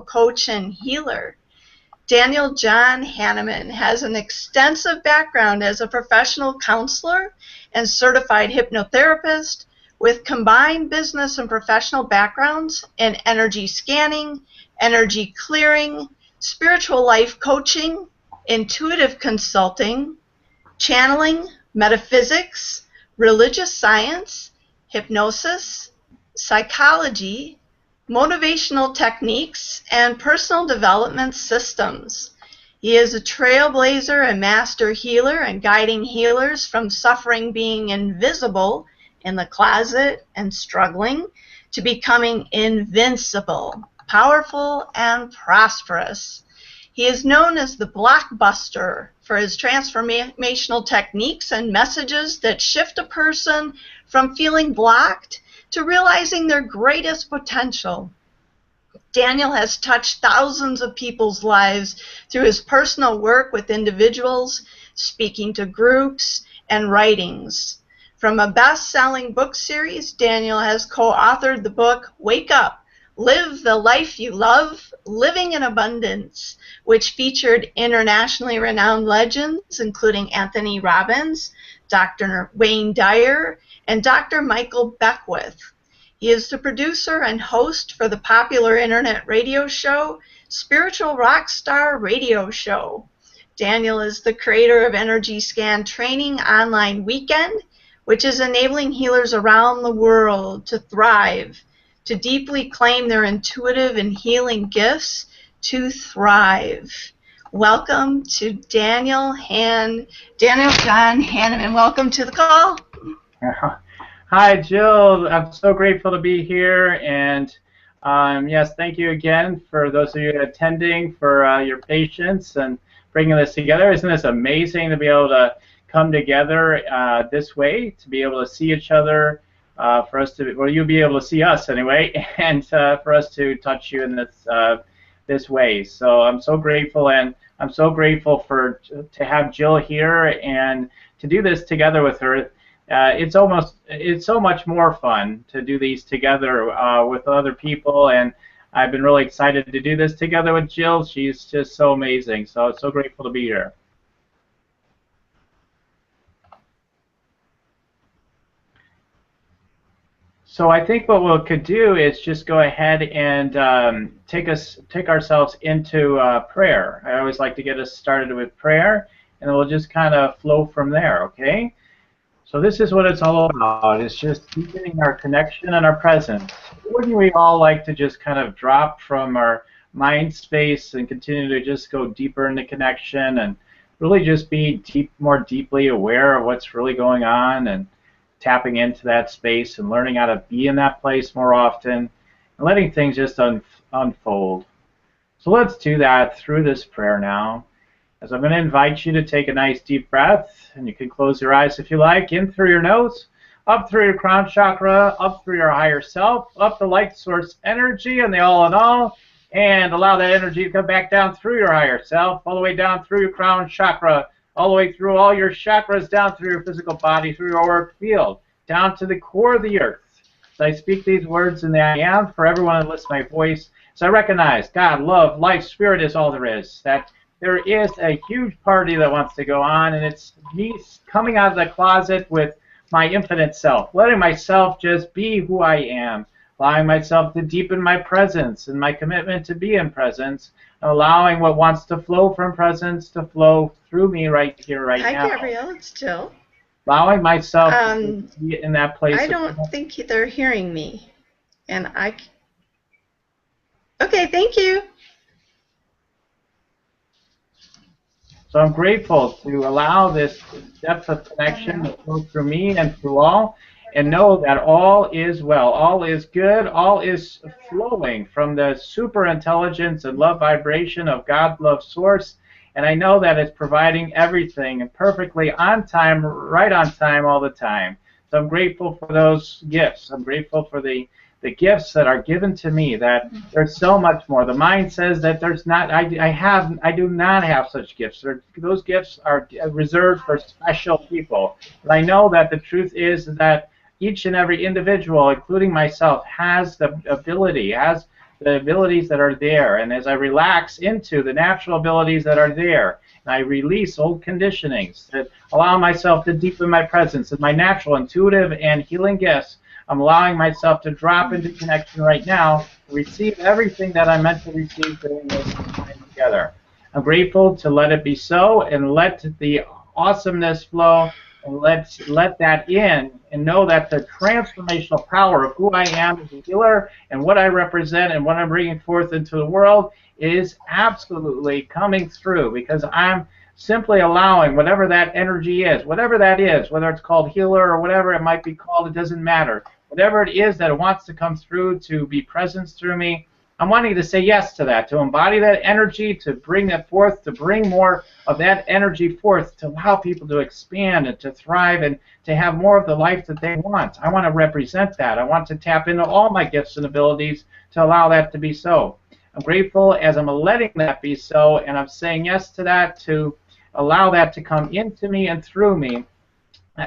coach and healer. Daniel John Hanneman has an extensive background as a professional counselor and certified hypnotherapist with combined business and professional backgrounds in energy scanning, energy clearing, spiritual life coaching, intuitive consulting, channeling, metaphysics, religious science, hypnosis, psychology, motivational techniques, and personal development systems. He is a trailblazer and master healer and guiding healers from suffering being invisible in the closet and struggling to becoming invincible, powerful, and prosperous. He is known as the Blockbuster for his transformational techniques and messages that shift a person from feeling blocked to realizing their greatest potential. Daniel has touched thousands of people's lives through his personal work with individuals, speaking to groups, and writings. From a best-selling book series, Daniel has co-authored the book Wake Up, Live the Life You Love, Living in Abundance, which featured internationally renowned legends including Anthony Robbins, Dr. Wayne Dyer, and Dr. Michael Beckwith. He is the producer and host for the popular internet radio show, Spiritual Rockstar Radio Show. Daniel is the creator of Energy Scan Training Online Weekend, which is enabling healers around the world to thrive, to deeply claim their intuitive and healing gifts, to thrive. Welcome to Daniel John Hanneman. Welcome to the call. Hi, Jill. I'm so grateful to be here, and yes, thank you again for those of you attending for your patience and bringing this together. Isn't this amazing to be able to come together this way, to be able to see each other, for us to, well, you'll be able to see us anyway, and for us to touch you in this way. So I'm so grateful, and I'm so grateful to have Jill here and to do this together with her. It's so much more fun to do these together with other people, and I've been really excited to do this together with Jill. She's just so amazing. So grateful to be here. So I think what we could do is just go ahead and take ourselves into prayer. I always like to get us started with prayer, and then we'll just kind of flow from there, okay? So this is what it's all about. It's just deepening our connection and our presence. Wouldn't we all like to just kind of drop from our mind space and continue to just go deeper into connection and really just be more deeply aware of what's really going on, and tapping into that space and learning how to be in that place more often and letting things just unfold. So let's do that through this prayer now. As I'm going to invite you to take a nice deep breath, and you can close your eyes if you like, in through your nose, up through your crown chakra, up through your higher self, up the light source energy and the all in all, and allow that energy to come back down through your higher self, all the way down through your crown chakra, all the way through all your chakras, down through your physical body, through your auric field, down to the core of the earth. So I speak these words in the I am for everyone that listens to my voice. So I recognize God, love, life, spirit is all there is. That there is a huge party that wants to go on, and it's me coming out of the closet with my infinite self, letting myself just be who I am, allowing myself to deepen my presence and my commitment to be in presence, allowing what wants to flow from presence to flow through me right here, right now. Hi, Gabrielle. It's Jill. Allowing myself to be in that place. I don't think they're hearing me. And okay, thank you. So I'm grateful to allow this depth of connection to flow through me and through all, and know that all is well, all is good, all is flowing from the super intelligence and love vibration of God, love source, and I know that it's providing everything perfectly on time, right on time, all the time. So I'm grateful for those gifts. I'm grateful for the gifts that are given to me, that there's so much more. The mind says that there's not, I do not have such gifts. Those gifts are reserved for special people. But I know that the truth is that each and every individual, including myself, has the ability, has the abilities that are there, and as I relax into the natural abilities that are there, and I release old conditionings that allow myself to deepen my presence and my natural intuitive and healing gifts, I'm allowing myself to drop into connection right now, receive everything that I'm meant to receive during this time together. I'm grateful to let it be so and let the awesomeness flow and let that in and know that the transformational power of who I am as a healer and what I represent and what I'm bringing forth into the world is absolutely coming through, because I'm simply allowing whatever that energy is, whatever that is, whether it's called healer or whatever it might be called, it doesn't matter. Whatever it is that it wants to come through to be presence through me, I'm wanting to say yes to that, to embody that energy, to bring that forth, to bring more of that energy forth, to allow people to expand and to thrive and to have more of the life that they want. I want to represent that. I want to tap into all my gifts and abilities to allow that to be so. I'm grateful as I'm letting that be so, and I'm saying yes to that, to allow that to come into me and through me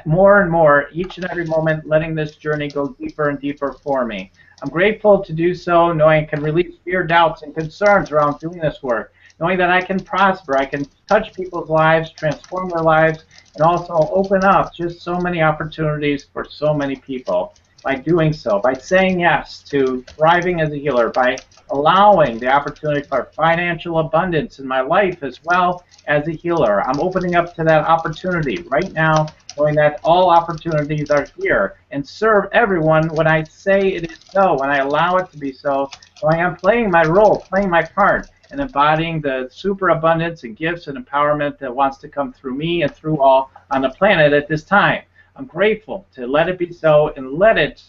more and more, each and every moment, letting this journey go deeper and deeper for me. I'm grateful to do so, knowing I can release fear, doubts, and concerns around doing this work, knowing that I can prosper, I can touch people's lives, transform their lives, and also open up just so many opportunities for so many people by doing so, by saying yes to thriving as a healer, by allowing the opportunity for financial abundance in my life as well as a healer. I'm opening up to that opportunity right now, knowing that all opportunities are here, and serve everyone when I say it is so, when I allow it to be so. So I am playing my role, playing my part, and embodying the superabundance and gifts and empowerment that wants to come through me and through all on the planet at this time. I'm grateful to let it be so and let it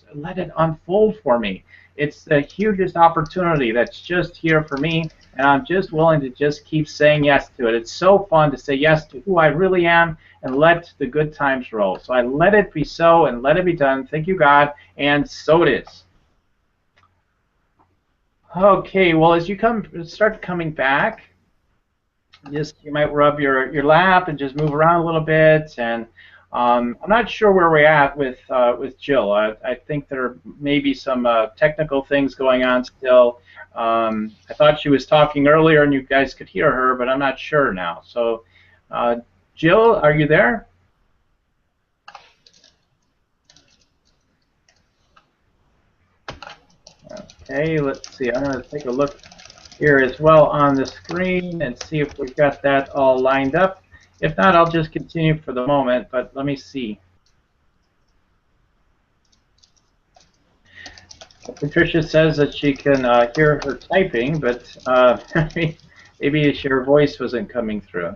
unfold for me. It's the hugest opportunity that's just here for me, and I'm just willing to just keep saying yes to it. It's so fun to say yes to who I really am and let the good times roll. So I let it be so and let it be done. Thank you, God, and so it is. Okay, well, as you start coming back, you might rub your lap and just move around a little bit. And I'm not sure where we're at with Jill. I think there may be some technical things going on still. I thought she was talking earlier and you guys could hear her, but I'm not sure now. So, Jill, are you there? Okay, let's see. I'm going to take a look here as well on the screen and see if we've got that all lined up. If not, I'll just continue for the moment, but let me see. Patricia says that she can hear her typing, but maybe her voice wasn't coming through.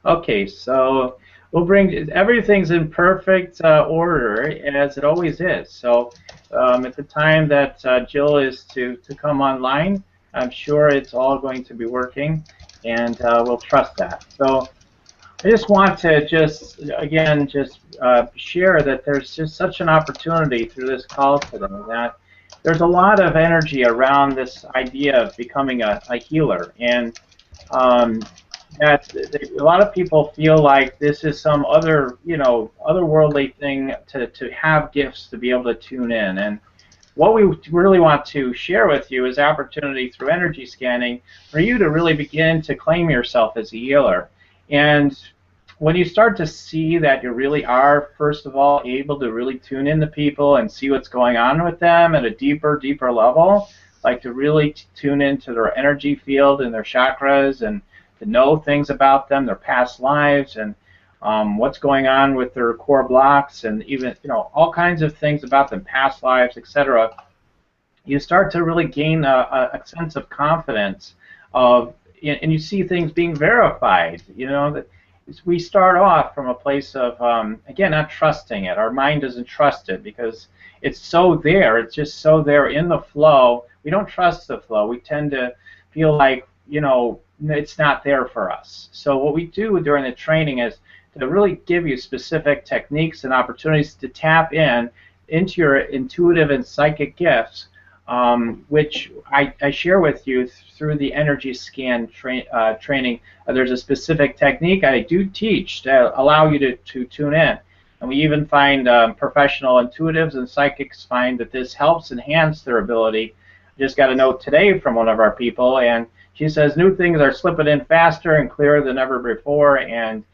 Okay, so we'll bring everything's in perfect order as it always is. So at the time that Jill is to come online, I'm sure it's all going to be working, and we'll trust that. So I just want to again share that there's just such an opportunity through this call today, that there's a lot of energy around this idea of becoming a healer, and that a lot of people feel like this is some other, otherworldly thing to have gifts to be able to tune in. And what we really want to share with you is opportunity through energy scanning for you to really begin to claim yourself as a healer. And when you start to see that you really are, first of all, able to really tune into people and see what's going on with them at a deeper level, like to really tune into their energy field and their chakras, and to know things about them, their past lives, and what's going on with their core blocks, and even all kinds of things about them, past lives, etc. You start to really gain a sense of confidence and you see things being verified. That we start off from a place of again, not trusting it. Our mind doesn't trust it because it's so there. It's just so there in the flow. We don't trust the flow. We tend to feel like it's not there for us. So what we do during the training is to really give you specific techniques and opportunities to tap into your intuitive and psychic gifts, which I share with you through the energy scan training. There's a specific technique I do teach to allow you to tune in. And we even find professional intuitives and psychics find that this helps enhance their ability. Just got a note today from one of our people, and she says new things are slipping in faster and clearer than ever before, and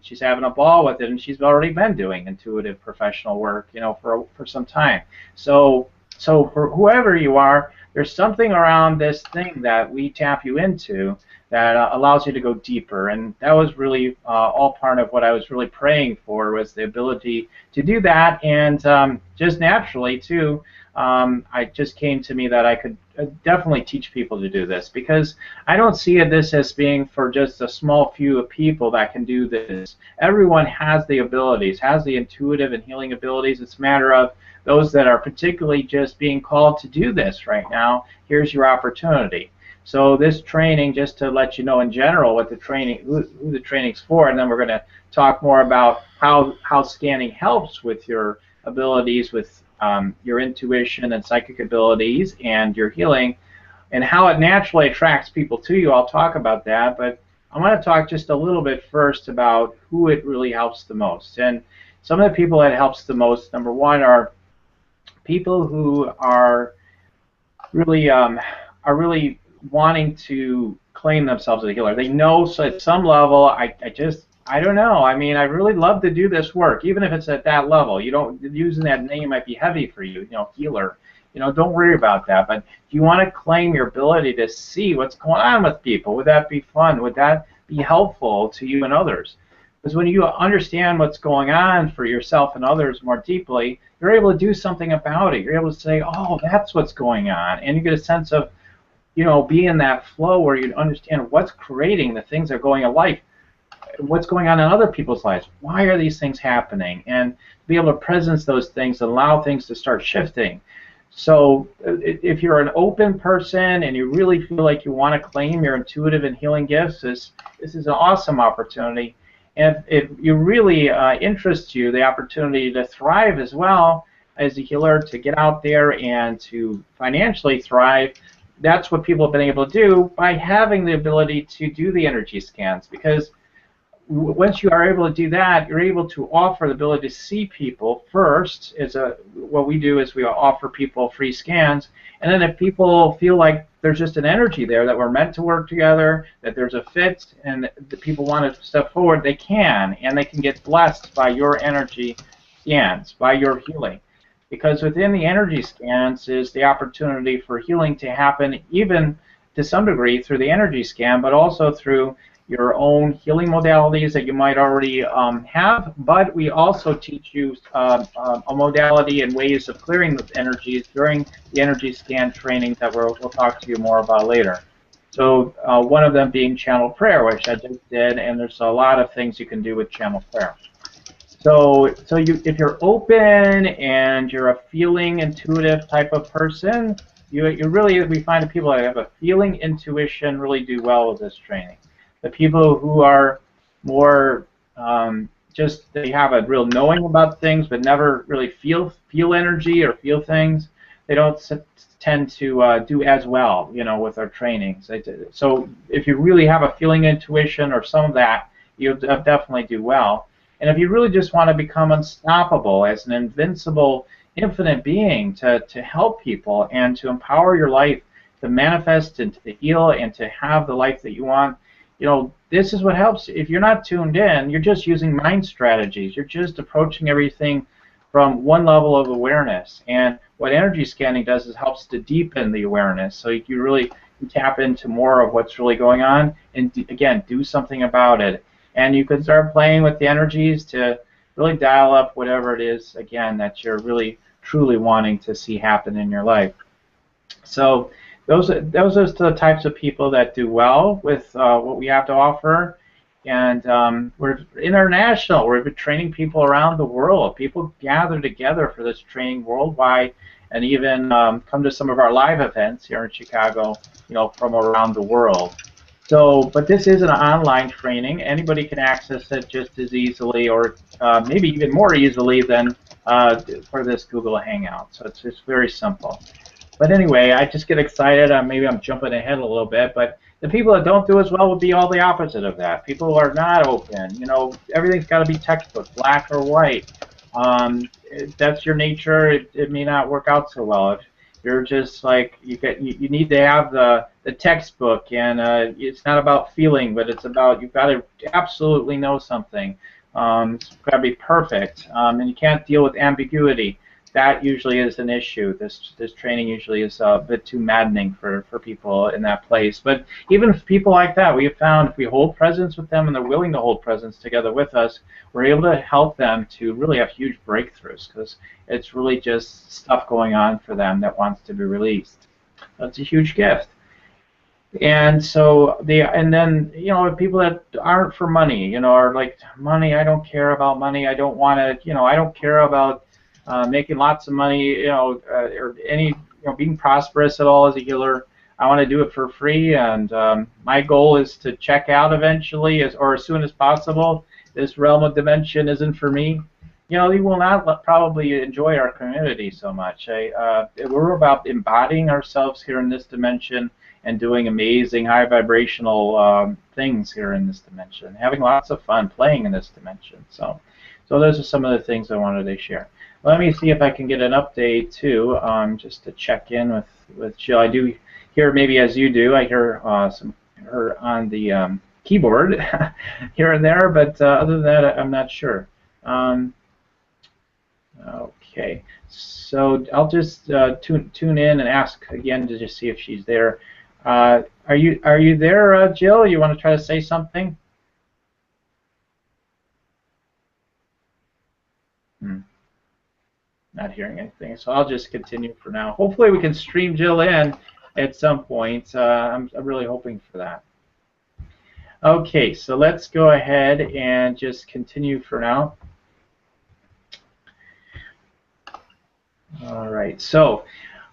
she's having a ball with it, and she's already been doing intuitive professional work, for some time. So for whoever you are, there's something around this thing that we tap you into that allows you to go deeper, and that was really all part of what I was really praying for, was the ability to do that, and just naturally too, I just came to me that I could definitely teach people to do this, because I don't see this as being for just a small few of people that can do this. Everyone has the abilities, has the intuitive and healing abilities. It's a matter of those that are particularly just being called to do this right now. Here's your opportunity. So this training, just to let you know in general what the training, who the training's for, and then we're going to talk more about how scanning helps with your abilities, with your intuition and psychic abilities and your healing, and how it naturally attracts people to you. I'll talk about that, but I want to talk just a little bit first about who it really helps the most. And some of the people that it helps the most, number one, are people who are really wanting to claim themselves as a healer. They know, so at some level, I don't know. I mean, I really love to do this work, even if it's at that level. You don't, using that name might be heavy for you, healer. Don't worry about that. But if you want to claim your ability to see what's going on with people, would that be fun? Would that be helpful to you and others? Because when you understand what's going on for yourself and others more deeply, you're able to do something about it. You're able to say, oh, that's what's going on. And you get a sense of, be in that flow where you understand what's creating the things that are going in life, what's going on in other people's lives. Why are these things happening? And be able to presence those things and allow things to start shifting. So if you're an open person and you really feel like you want to claim your intuitive and healing gifts, this is an awesome opportunity. And if it really interests you, the opportunity to thrive as well as a healer, to get out there and to financially thrive, that's what people have been able to do by having the ability to do the energy scans. Because once you are able to do that, you're able to offer the ability to see people first. What we do is we offer people free scans, and then if people feel like there's just an energy there, that we're meant to work together, that there's a fit, and that people want to step forward, they can, and they can get blessed by your energy scans, by your healing. Because within the energy scans is the opportunity for healing to happen, even to some degree through the energy scan, but also through your own healing modalities that you might already have. But we also teach you a modality and ways of clearing the energies during the energy scan training that we'll talk to you more about later. So one of them being channel prayer, which I just did, and there's a lot of things you can do with channel prayer. So if you're open and you're a feeling intuitive type of person, we find that people that have a feeling intuition really do well with this training. The people who are more they have a real knowing about things but never really feel energy or feel things, they don't tend to do as well, with our trainings. So if you really have a feeling intuition or some of that, you'll definitely do well. And if you really just want to become unstoppable as an invincible, infinite being to help people and to empower your life to manifest and to heal and to have the life that you want, this is what helps. If you're not tuned in, you're just using mind strategies. You're just approaching everything from one level of awareness. And what energy scanning does is helps to deepen the awareness. So you really tap into more of what's really going on and, again, do something about it. And you can start playing with the energies to really dial up whatever it is, again, that you're really, truly wanting to see happen in your life. So those are the types of people that do well with what we have to offer. And we're international. We've been training people around the world. People gather together for this training worldwide, and even come to some of our live events here in Chicago, from around the world. So, but this is an online training. Anybody can access it just as easily, or maybe even more easily than for this Google Hangout. So it's very simple. But anyway, I just get excited. Maybe I'm jumping ahead a little bit, but The people that don't do as well would be all the opposite of that. People who are not open. You know, everything's got to be textbook, black or white. If that's your nature, it may not work out so well. If you're just like you need to have the textbook, and it's not about feeling, but it's about you've got to absolutely know something. It's got to be perfect, and you can't deal with ambiguity. That usually is an issue. This training usually is a bit too maddening for people in that place. But even people like that, we have found if we hold presence with them and they're willing to hold presence together with us, we're able to help them to really have huge breakthroughs because it's really just stuff going on for them that wants to be released. That's a huge gift. And so and then people that aren't for money, are like, money, I don't care about money. I don't want to, I don't care about making lots of money, or any, being prosperous at all as a healer. I want to do it for free, and my goal is to check out eventually, or as soon as possible. This realm of dimension isn't for me. They will not probably enjoy our community so much. We're about embodying ourselves here in this dimension and doing amazing high vibrational things here in this dimension, having lots of fun playing in this dimension. So those are some of the things I wanted to share. Let me see if I can get an update too, just to check in with Jill. I do hear, maybe as you do, I hear her on the keyboard here and there, but other than that, I'm not sure. Okay, so I'll just tune in and ask again to just see if she's there. Are you there, Jill? You want to try to say something? Not hearing anything, so I'll just continue for now. Hopefully we can stream Jill in at some point. I'm really hoping for that. Okay, so let's go ahead and just continue for now. All right, so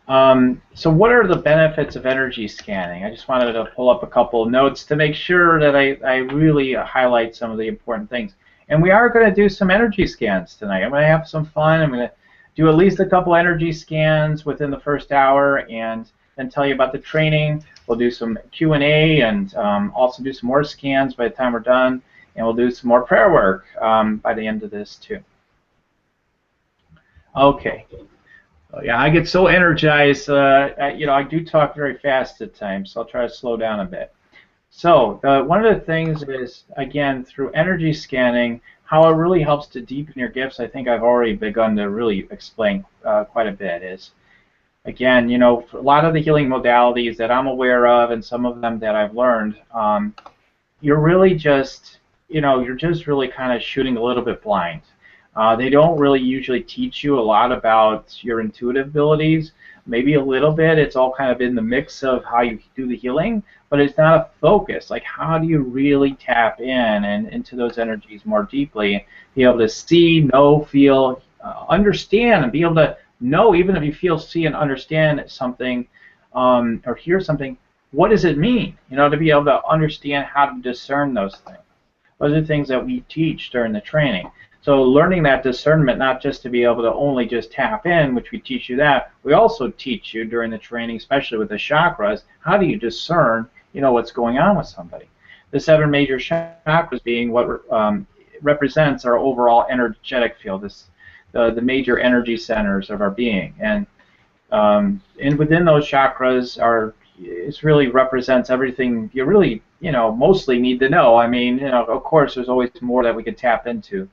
what are the benefits of energy scanning? I just wanted to pull up a couple of notes to make sure that I really highlight some of the important things. And we are going to do some energy scans tonight. I'm going to have some fun. I'm going to do at least a couple energy scans within the first hour, and then tell you about the training. We'll do some Q&A, and also do some more scans by the time we're done, and we'll do some more prayer work by the end of this too. Okay. So yeah, I get so energized. I do talk very fast at times, so I'll try to slow down a bit. So one of the things is, again, through energy scanning, how it really helps to deepen your gifts. I think I've already begun to really explain quite a bit. Is, again, a lot of the healing modalities that I'm aware of, and some of them that I've learned, you're really just, you're just really kind of shooting a little bit blind. They don't really usually teach you a lot about your intuitive abilities. Maybe a little bit. It's all kind of in the mix of how you do the healing, but it's not a focus. Like, how do you really tap in and into those energies more deeply, be able to see, know, feel, understand, and be able to know, even if you feel, see, and understand something or hear something, what does it mean? To be able to understand how to discern those things. Those are things that we teach during the training. So learning that discernment, not just to be able to only just tap in, which we teach you that, we also teach you during the training, especially with the chakras, how do you discern, what's going on with somebody. The 7 major chakras being what represents our overall energetic field, the major energy centers of our being. And within those chakras it really represents everything you really, mostly need to know. I mean, of course, there's always more that we could tap into.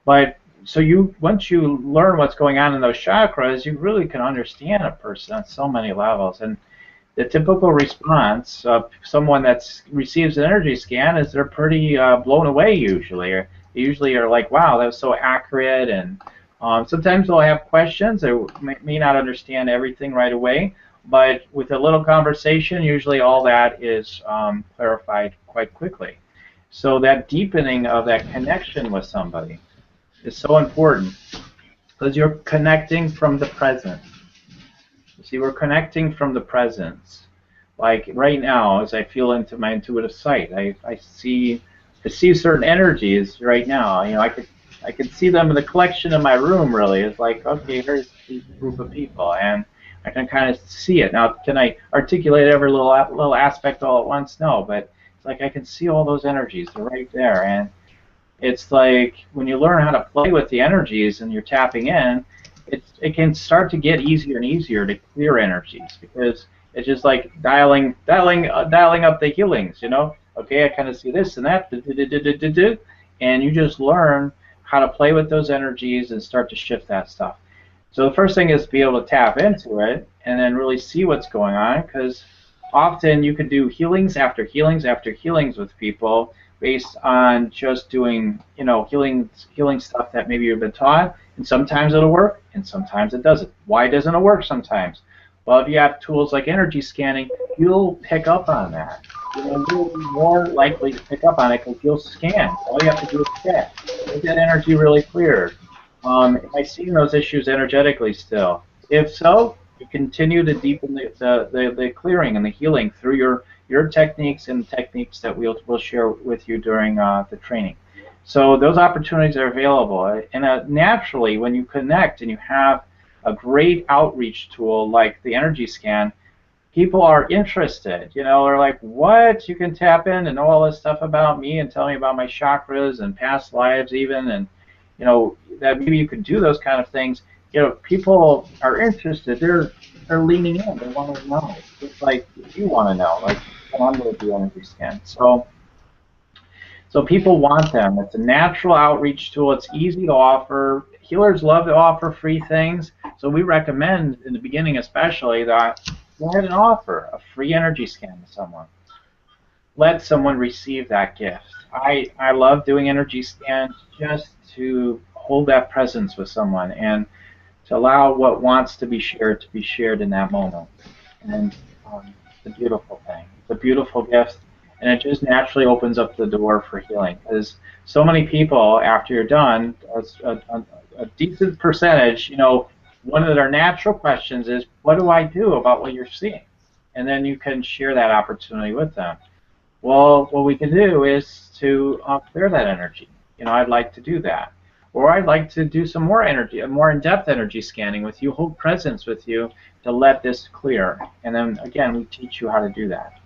But so once you learn what's going on in those chakras, you really can understand a person on so many levels. And the typical response of someone that receives an energy scan is they're pretty blown away usually. They usually are like, wow, that was so accurate. And sometimes they'll have questions. They may not understand everything right away. But with a little conversation, usually all that is clarified quite quickly. So that deepening of that connection with somebody is so important, because you're connecting from the present. You see, we're connecting from the presence. Like right now, as I feel into my intuitive sight, I see certain energies right now. I could see them in the collection in my room. Really, it's like, okay, here's a group of people, and I can kind of see it. Now, can I articulate every little aspect all at once? No, but it's like I can see all those energies. They're right there, and it's like when you learn how to play with the energies and you're tapping in, it can start to get easier and easier to clear energies because it's just like dialing up the healings. You know, okay, I kind of see this and that, and you just learn how to play with those energies and start to shift that stuff. So the first thing is to be able to tap into it and then really see what's going on, because often you can do healings after healings after healings with people based on just doing, you know, healing stuff that maybe you've been taught, and sometimes it'll work and sometimes it doesn't. Why doesn't it work sometimes? Well, if you have tools like energy scanning, you'll pick up on that. You know, you'll be more likely to pick up on it because you'll scan. All you have to do is scan. Is that energy really cleared? Am I seeing those issues energetically still? If so, you continue to deepen the clearing and the healing through your techniques and techniques that we'll share with you during the training. So those opportunities are available. And naturally, when you connect and you have a great outreach tool like the energy scan, people are interested. You know, they're like, what? You can tap in and know all this stuff about me and tell me about my chakras and past lives even, and you know, that maybe you could do those kind of things. You know, people are interested. They're leaning in. They want to know, just like you want to know, like when I'm going to do energy scan. So people want them. It's a natural outreach tool. It's easy to offer. Healers love to offer free things, so we recommend in the beginning especially that go ahead and offer a free energy scan to someone. Let someone receive that gift. I love doing energy scans just to hold that presence with someone and to allow what wants to be shared in that moment. And it's a beautiful thing. It's a beautiful gift, and it just naturally opens up the door for healing. Because so many people, after you're done, a decent percentage, you know, one of their natural questions is, what do I do about what you're seeing? And then you can share that opportunity with them. Well, what we can do is to clear that energy. You know, I'd like to do that. Or I'd like to do some more energy, a more in-depth energy scanning with you, hold presence with you to let this clear. And then, again, we teach you how to do that.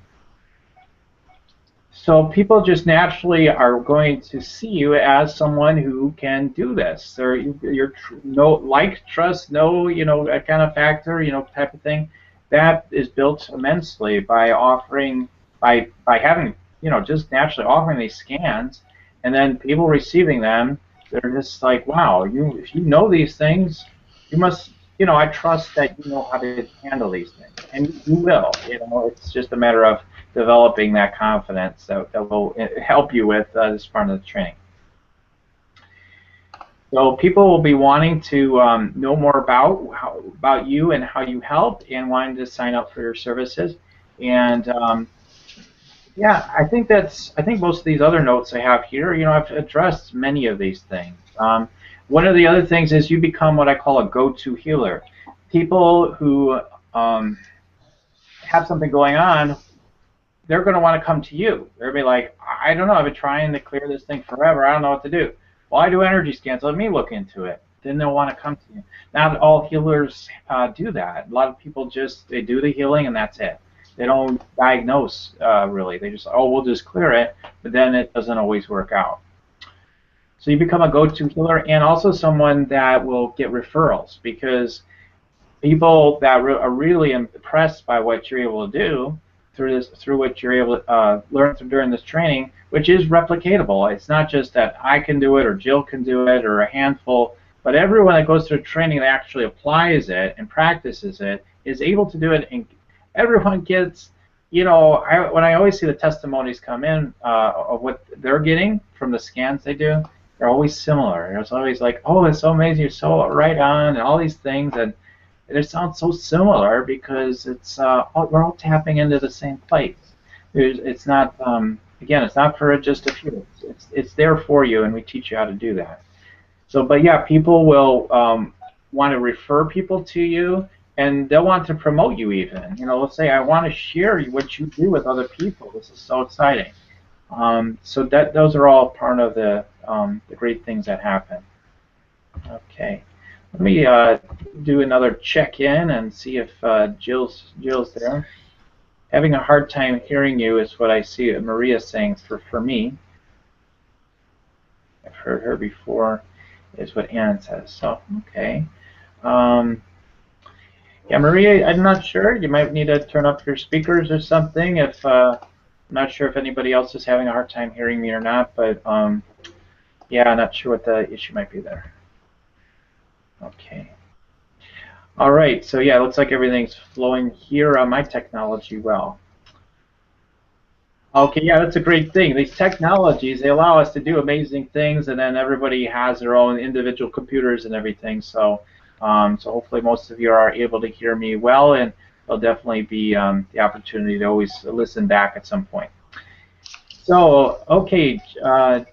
So people just naturally are going to see you as someone who can do this. You're no like, trust, no, you know, that kind of factor, you know, type of thing. That is built immensely by offering, by having, you know, just naturally offering these scans, and then people receiving them. They're just like, wow, if you know these things, you must, you know, I trust that you know how to handle these things, and you will. You know, it's just a matter of developing that confidence that will help you with this part of the training. So people will be wanting to know more about you and how you help, and wanting to sign up for your services. And yeah, I think most of these other notes I have here, you know, I've addressed many of these things. One of the other things is you become what I call a go-to healer. People who have something going on, they're going to want to come to you. They're going to be like, I don't know, I've been trying to clear this thing forever. I don't know what to do. Well, I do energy scans. Let me look into it. Then they'll want to come to you. Not all healers do that. A lot of people they do the healing and that's it. They don't diagnose really. They just, oh, we'll just clear it, but then it doesn't always work out. So you become a go-to healer, and also someone that will get referrals, because people that are really impressed by what you're able to do through what you're able to learn during this training, which is replicatable. It's not just that I can do it or Jill can do it or a handful, but everyone that goes through training that actually applies it and practices it is able to do it, and everyone gets, you know, when I always see the testimonies come in of what they're getting from the scans they do, they're always similar. It's always like, oh, it's so amazing, you're so right on, and all these things, and it sounds so similar because it's we're all tapping into the same place. It's not, again, it's not for just a few. It's there for you, and we teach you how to do that. So, but yeah, people will want to refer people to you, and they'll want to promote you even. You know, let's say I want to share what you do with other people. This is so exciting. So those are all part of the great things that happen. Okay, let me do another check-in and see if Jill's there. Having a hard time hearing you is what I see Maria saying for me. I've heard her before, is what Ann says. So, okay. Um, yeah, Maria, I'm not sure. You might need to turn up your speakers or something. If I'm not sure if anybody else is having a hard time hearing me or not, but yeah, I'm not sure what the issue might be there. Okay. All right. So yeah, it looks like everything's flowing here on my technology well. Okay, yeah, that's a great thing. These technologies, they allow us to do amazing things, and then everybody has their own individual computers and everything. So, so hopefully most of you are able to hear me well, and there'll definitely be the opportunity to always listen back at some point. So, okay,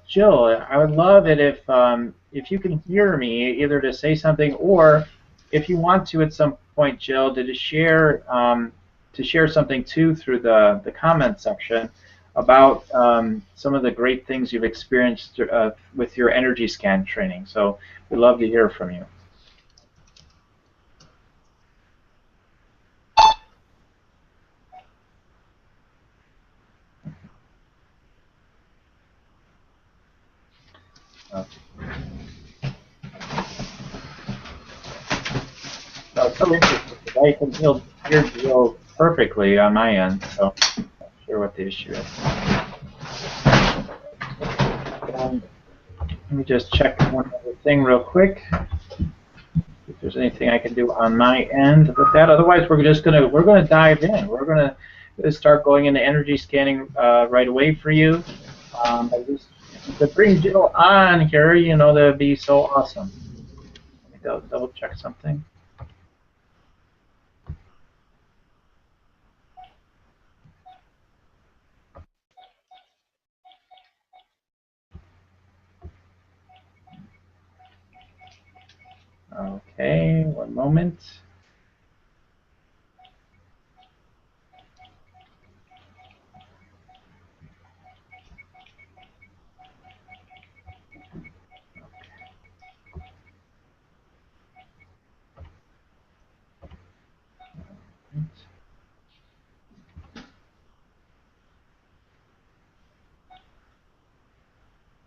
Jill, I would love it if you can hear me, either to say something or if you want to at some point, Jill, to share something too through the comment section about some of the great things you've experienced with your energy scan training. So we'd love to hear from you. Okay. No, it's so interesting because I can hear Jill perfectly on my end, so I'm not sure what the issue is. Let me just check one other thing real quick. If there's anything I can do on my end with that. Otherwise, we're gonna dive in. We're gonna start going into energy scanning right away for you. To bring Jill on here, that'd be so awesome. Let me double check something. Okay, one moment.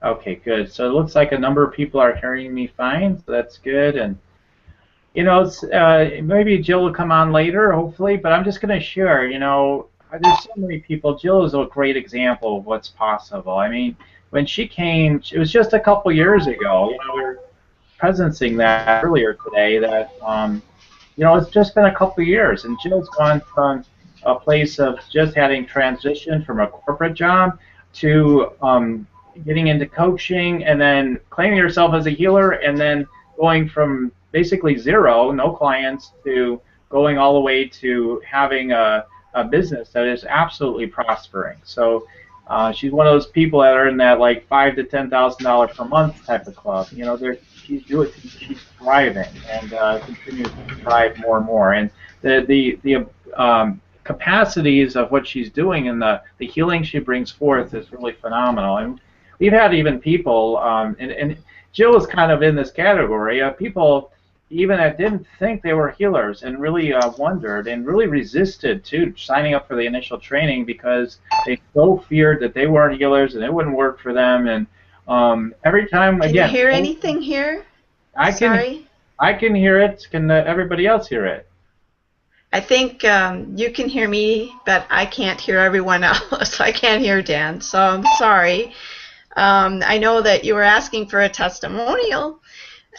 Okay, good. So it looks like a number of people are hearing me fine, so that's good. And it's, maybe Jill will come on later, hopefully, but I'm just going to share, there's so many people. Jill is a great example of what's possible. I mean, when she came, it was just a couple years ago. We were presencing that earlier today that, it's just been a couple years, and Jill's gone from a place of just having transitioned from a corporate job to getting into coaching and then claiming herself as a healer and then going from basically zero, no clients, to going all the way to having a business that is absolutely prospering. So she's one of those people that are in that like $5,000 to $10,000 per month type of club. She's thriving and continues to thrive more and more. And the capacities of what she's doing and the healing she brings forth is really phenomenal. And we've had even people, and Jill is kind of in this category, people even that didn't think they were healers and really wondered and really resisted to signing up for the initial training because they so feared that they weren't healers and it wouldn't work for them. And every time, again, can you hear anything here? Sorry? I can hear it. Can everybody else hear it? I think you can hear me, but I can't hear everyone else. I can't hear Dan, so I'm sorry. I know that you were asking for a testimonial.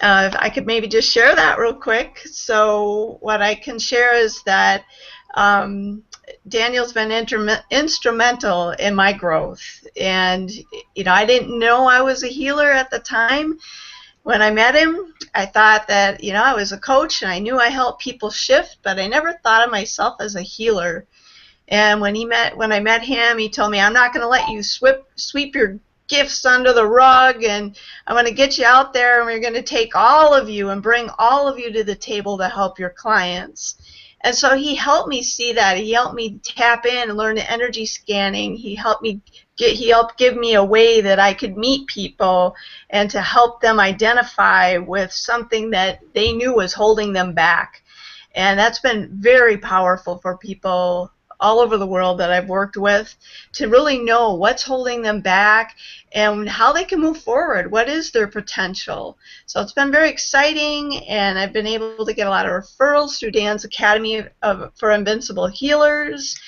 If I could maybe just share that real quick. So what I can share is that Daniel's been instrumental in my growth. And, I didn't know I was a healer at the time. When I met him, I thought that, I was a coach and I knew I helped people shift, but I never thought of myself as a healer. And when I met him, he told me, I'm not going to let you sweep your gifts under the rug, and I'm going to get you out there, and we're going to take all of you and bring all of you to the table to help your clients. And so he helped me see that. He helped me tap in and learn the energy scanning. He helped me he helped give me a way that I could meet people and to help them identify with something that they knew was holding them back. And that's been very powerful for people all over the world that I've worked with, to really know what's holding them back and how they can move forward. What is their potential? So it's been very exciting, and I've been able to get a lot of referrals through Dan's Academy for Invincible Healers,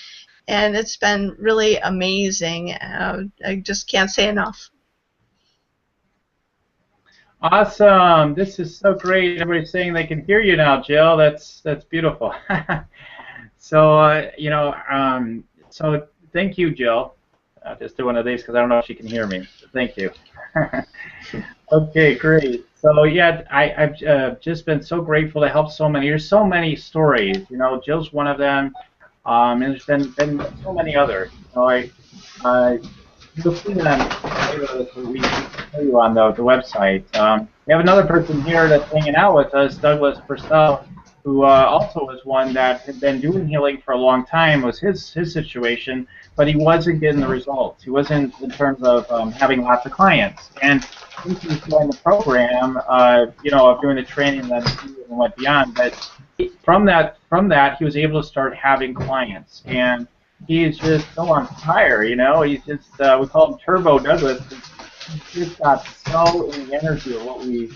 and it's been really amazing. I just can't say enough. Awesome. This is so great. Everybody's saying they can hear you now, Jill. That's beautiful. So, so thank you, Jill. I'll just do one of these because I don't know if she can hear me. So thank you. Okay, great. So yeah, I've just been so grateful to help so many. There's so many stories. Jill's one of them, and there's been so many others. You'll see them later this week. Show you on the website. We have another person here that's hanging out with us, Douglas Purcell, who also was one that had been doing healing for a long time. Was his situation, but he wasn't getting the results. He wasn't in terms of having lots of clients. And since he joined the program, of doing the training, then he went beyond. But from that, he was able to start having clients, and he's just so on fire. He's just we call him Turbo Douglas. He's just got so in the energy of what we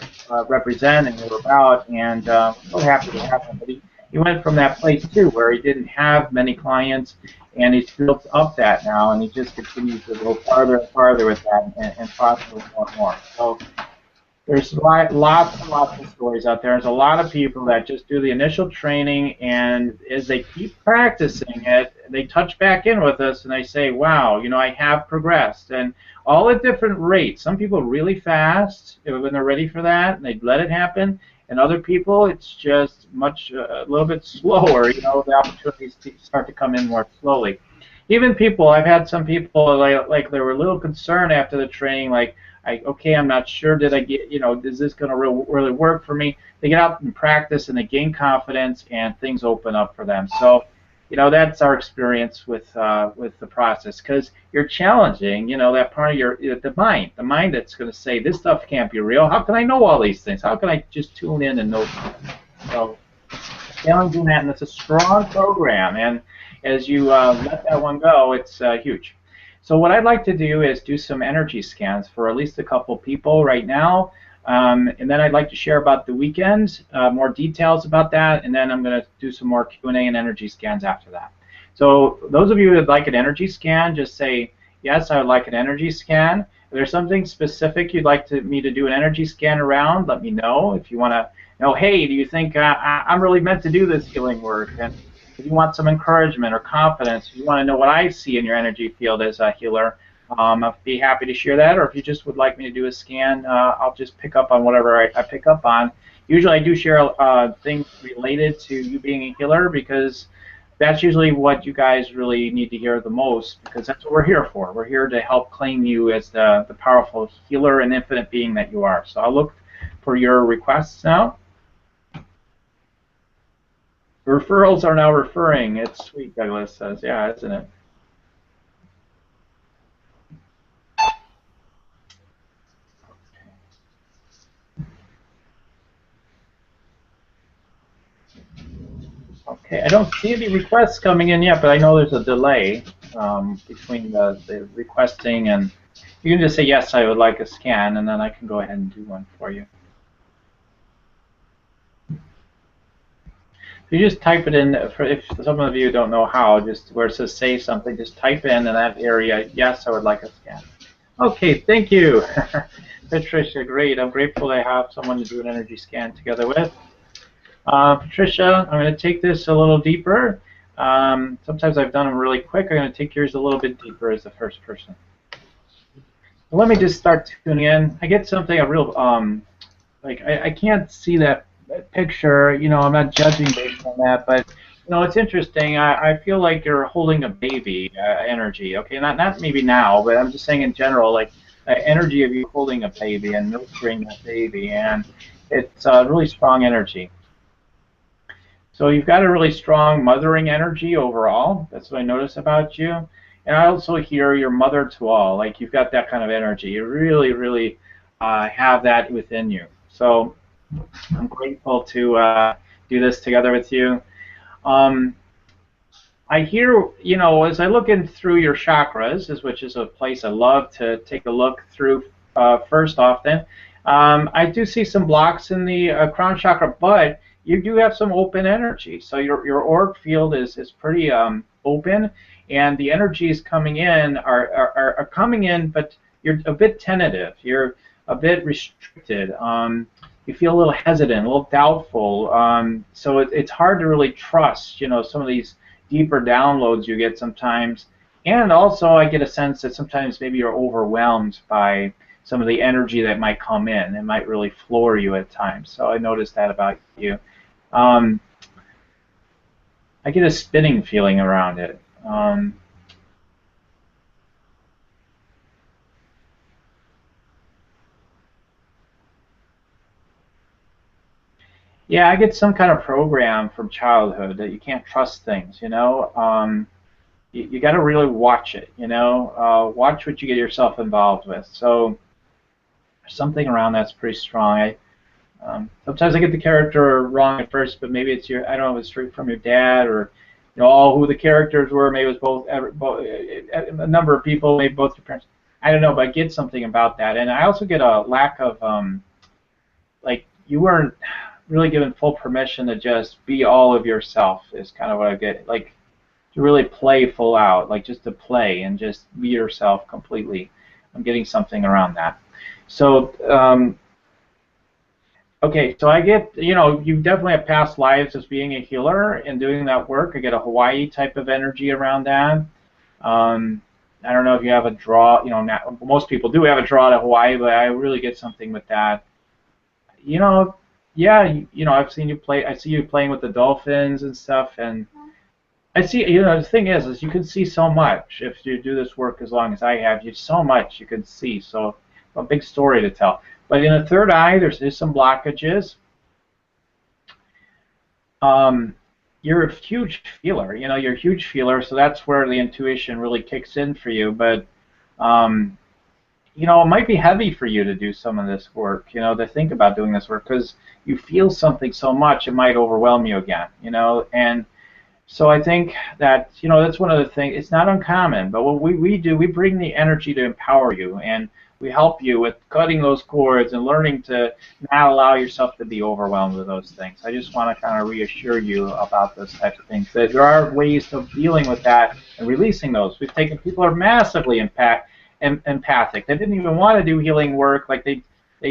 represent and what we're about, and so happy to have him. But he went from that place too, where he didn't have many clients, and he's built up that now, and he just continues to go farther and farther with that, and prosper more and more. So there's lots and lots of stories out there. There's a lot of people that just do the initial training, and as they keep practicing it, they touch back in with us, and they say, wow, I have progressed. And all at different rates. Some people really fast when they're ready for that, and they let it happen. And other people, it's just a little bit slower. The opportunities start to come in more slowly. Even people, I've had some people like they were a little concerned after the training, like, okay, I'm not sure, did I get, is this going to really work for me? They get out and practice, and they gain confidence, and things open up for them. So, that's our experience with the process, because you're challenging, that part of the mind that's going to say, this stuff can't be real. How can I know all these things? How can I just tune in and know? So, challenging that, and it's a strong program, and as you let that one go, it's huge. So what I'd like to do is do some energy scans for at least a couple people right now, and then I'd like to share about the weekend, more details about that, and then I'm going to do some more Q&A and energy scans after that. So those of you who would like an energy scan, just say, yes, I would like an energy scan. If there's something specific you'd like me to do an energy scan around, let me know. If you want to know, hey, do you think I'm really meant to do this healing work? And if you want some encouragement or confidence, if you want to know what I see in your energy field as a healer, I'll be happy to share that. Or if you just would like me to do a scan, I'll just pick up on whatever I pick up on. Usually I do share things related to you being a healer, because that's usually what you guys really need to hear the most, because that's what we're here for. We're here to help claim you as the powerful healer and infinite being that you are. So I'll look for your requests now. Referrals are now referring. It's sweet, Douglas says. Yeah, isn't it? Okay, I don't see any requests coming in yet, but I know there's a delay between the requesting, and you can just say, yes, I would like a scan, and then I can go ahead and do one for you. You just type it in, if some of you don't know how, just where it says say something, just type in that area, yes, I would like a scan. Okay, thank you. Patricia, great. I'm grateful to have someone to do an energy scan together with. Patricia, I'm going to take this a little deeper. Sometimes I've done them really quick. I'm going to take yours a little bit deeper as the first person. So let me just start tuning in. I get something, a real, like, I can't see that picture, I'm not judging based on that, but it's interesting. I feel like you're holding a baby energy. Okay, not maybe now, but I'm just saying in general, like energy of you holding a baby and nurturing that baby, and it's really strong energy. So you've got a really strong mothering energy overall. That's what I notice about you. And I also hear your mother to all. Like you've got that kind of energy. You really, really have that within you. So I'm grateful to do this together with you. Um, I hear, as I look in through your chakras, which is a place I love to take a look through first often. I do see some blocks in the crown chakra, but you do have some open energy. So your auric field is pretty open, and the energies coming in are coming in, but you're a bit tentative. You're a bit restricted. You feel a little hesitant, a little doubtful. So it's hard to really trust, some of these deeper downloads you get sometimes. And also, I get a sense that sometimes maybe you're overwhelmed by some of the energy that might come in. It might really floor you at times. So I noticed that about you. Um, I get a spinning feeling around it. Yeah, I get some kind of program from childhood that you can't trust things, you got to really watch it, watch what you get yourself involved with. So something around that's pretty strong. Sometimes I get the character wrong at first, but maybe it's I don't know if it's straight from your dad or, all who the characters were. Maybe it was both a number of people, maybe both your parents. I don't know, but I get something about that. And I also get a lack of, like, you weren't really given full permission to just be all of yourself is kind of what I get. Like, to really play full out, like just to play and just be yourself completely. I'm getting something around that. So, okay, so I get, you definitely have past lives as being a healer and doing that work. I get a Hawaii type of energy around that. I don't know if you have a draw, most people do have a draw to Hawaii, but I really get something with that. Yeah, I've seen you play, I see you playing with the dolphins and stuff, and I see, the thing is you can see so much if you do this work as long as I have. You so much you can see, so a big story to tell. But in the third eye, there's some blockages. You're a huge feeler, you're a huge feeler, so that's where the intuition really kicks in for you. But it might be heavy for you to do some of this work, to think about doing this work, because you feel something so much it might overwhelm you again, and so I think that, that's one of the things. It's not uncommon, but what we do, we bring the energy to empower you, and we help you with cutting those cords and learning to not allow yourself to be overwhelmed with those things. I just want to kind of reassure you about those types of things, that there are ways of dealing with that and releasing those. We've taken, people are massively empathic. They didn't even want to do healing work, like they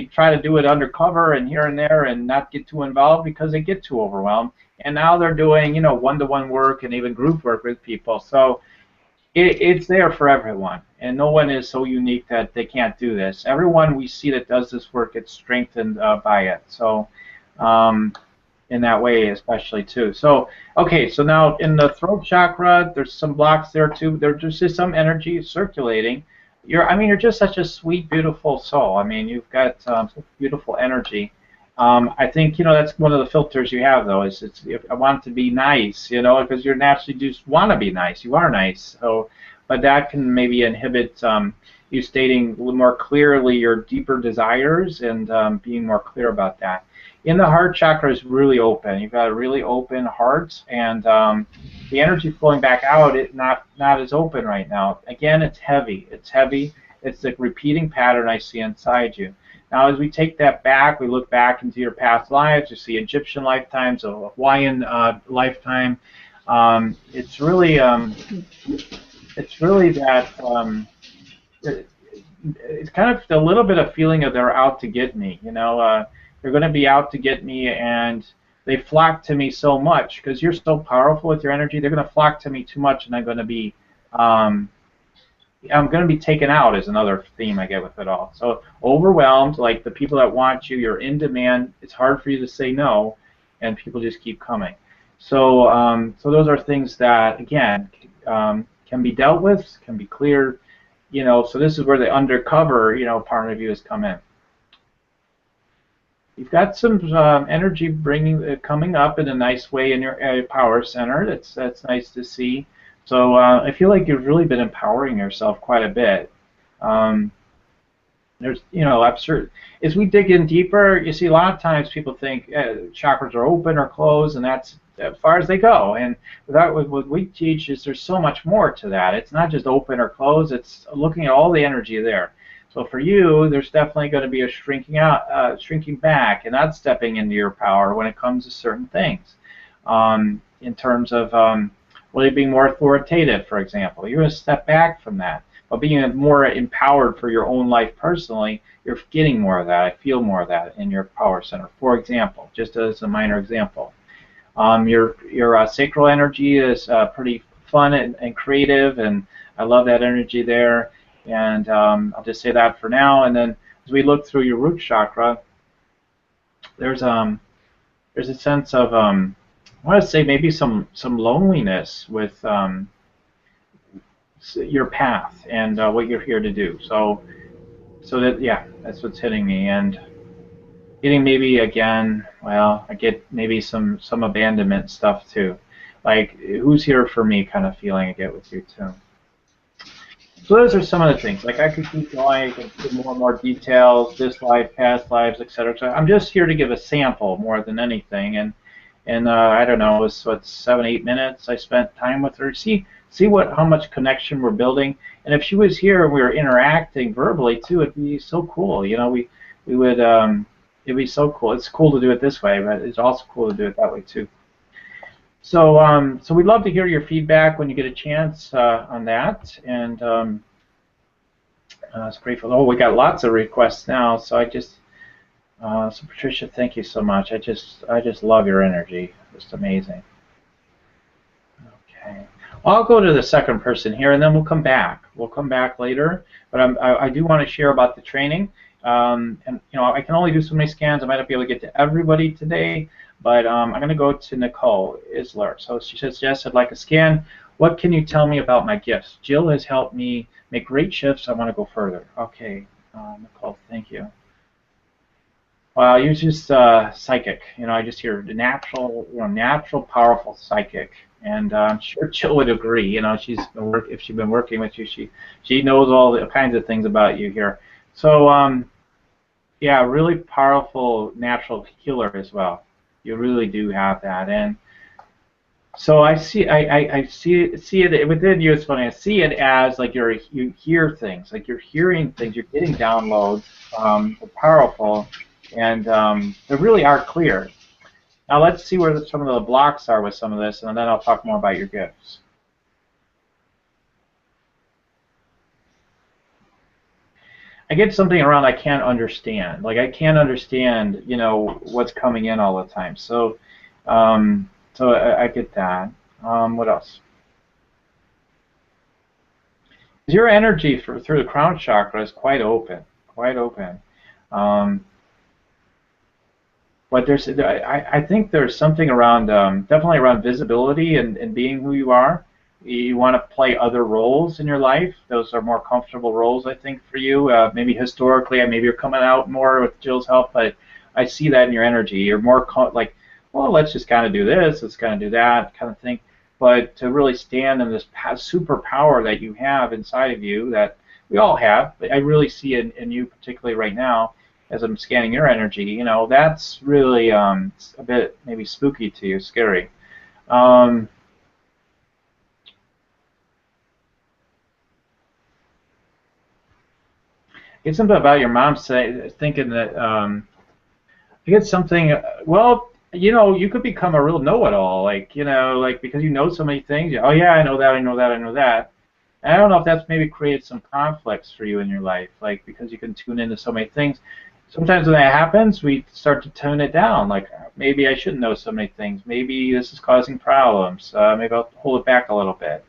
try to do it undercover and here and there and not get too involved because they get too overwhelmed. And now they're doing, one-to-one work and even group work with people. So it's there for everyone, and no one is so unique that they can't do this. Everyone we see that does this work gets strengthened by it. So in that way, especially too. So okay, so now in the throat chakra, there's some blocks there too. There's just some energy circulating. You're just such a sweet, beautiful soul. You've got such beautiful energy. I think that's one of the filters you have, though. I want to be nice, because you're naturally just want to be nice. You are nice, so, but that can maybe inhibit you stating a little more clearly your deeper desires and being more clear about that. In the heart chakra is really open. You've got a really open heart, and the energy flowing back out, not as open right now. Again, it's heavy. It's heavy. It's the repeating pattern I see inside you. Now, as we take that back, we look back into your past lives. You see Egyptian lifetimes, a Hawaiian lifetime. It's really that. It's kind of a little bit of feeling of they're out to get me. They're going to be out to get me, and they flock to me so much because you're so powerful with your energy. They're going to flock to me too much, and I'm going to be taken out is another theme I get with it all. So overwhelmed, like the people that want you, you're in demand. It's hard for you to say no, and people just keep coming. So so those are things that, again, can be dealt with, can be cleared. So this is where the undercover, part of you has come in. You've got some energy coming up in a nice way in your power center. That's nice to see. So I feel like you've really been empowering yourself quite a bit. Um, there's, absurd. As we dig in deeper, you see a lot of times people think chakras are open or closed, and that's as far as they go. And what we teach is there's so much more to that. It's not just open or closed. It's looking at all the energy there. So for you, there's definitely going to be a shrinking back, and not stepping into your power when it comes to certain things. In terms of really being more authoritative, for example, you're going to step back from that. But being more empowered for your own life personally, you're getting more of that. I feel more of that in your power center. For example, just as a minor example, your sacral energy is pretty fun and creative, and I love that energy there. And I'll just say that for now. And then as we look through your root chakra, there's a sense of I want to say maybe some loneliness with your path and what you're here to do. So that, yeah, that's what's hitting me. And getting maybe again, well, I get maybe some abandonment stuff too, like who's here for me kind of feeling I get with you too. So those are some of the things. Like I could keep going, I could give more and more details, this life, past lives, etc. So I'm just here to give a sample more than anything. And I don't know, it's what, 7-8 minutes I spent time with her. See how much connection we're building. And if she was here and we were interacting verbally too, it'd be so cool. We would it'd be so cool. It's cool to do it this way, but it's also cool to do it that way too. So we'd love to hear your feedback when you get a chance on that. And it's grateful. Oh, we got lots of requests now. So so Patricia, thank you so much. I just love your energy. Just amazing. Okay. I'll go to the second person here, and then we'll come back. We'll come back later. But I do want to share about the training. And I can only do so many scans. I might not be able to get to everybody today. But I'm going to go to Nicole Isler. So she says, yes, I'd like a scan. What can you tell me about my gifts? Jill has helped me make great shifts. I want to go further. Okay, Nicole, thank you. Well, you're just psychic. I just hear the natural, powerful psychic. And I'm sure Jill would agree. If she's been working with you, she knows all the kinds of things about you here. So yeah, really powerful natural healer as well. You really do have that, and so I see it within you. It's funny. I see it as like you hear things, like you're hearing things, you're getting downloads. They're powerful, and they really are clear. Now let's see where some of the blocks are with some of this, and then I'll talk more about your gifts. I get something around I can't understand. Like I can't understand, what's coming in all the time. So, I get that. What else? Your energy through the crown chakra is quite open, quite open. But I think there's something around, definitely around visibility and being who you are. You want to play other roles in your life. Those are more comfortable roles, I think, for you. Maybe historically, maybe you're coming out more with Jill's help, but I see that in your energy. You're more like, well, let's just kind of do this, let's kind of do that kind of thing. But to really stand in this superpower that you have inside of you, that we all have, but I really see it in you particularly right now, as I'm scanning your energy, that's really a bit maybe spooky to you, scary. It's something about your mom thinking that I get something. Well, you could become a real know-it-all, like because you know so many things. Oh yeah, I know that, I know that, I know that. And I don't know if that's maybe created some conflicts for you in your life, like because you can tune into so many things. Sometimes when that happens, we start to tone it down. Like maybe I shouldn't know so many things. Maybe this is causing problems. Maybe I'll hold it back a little bit.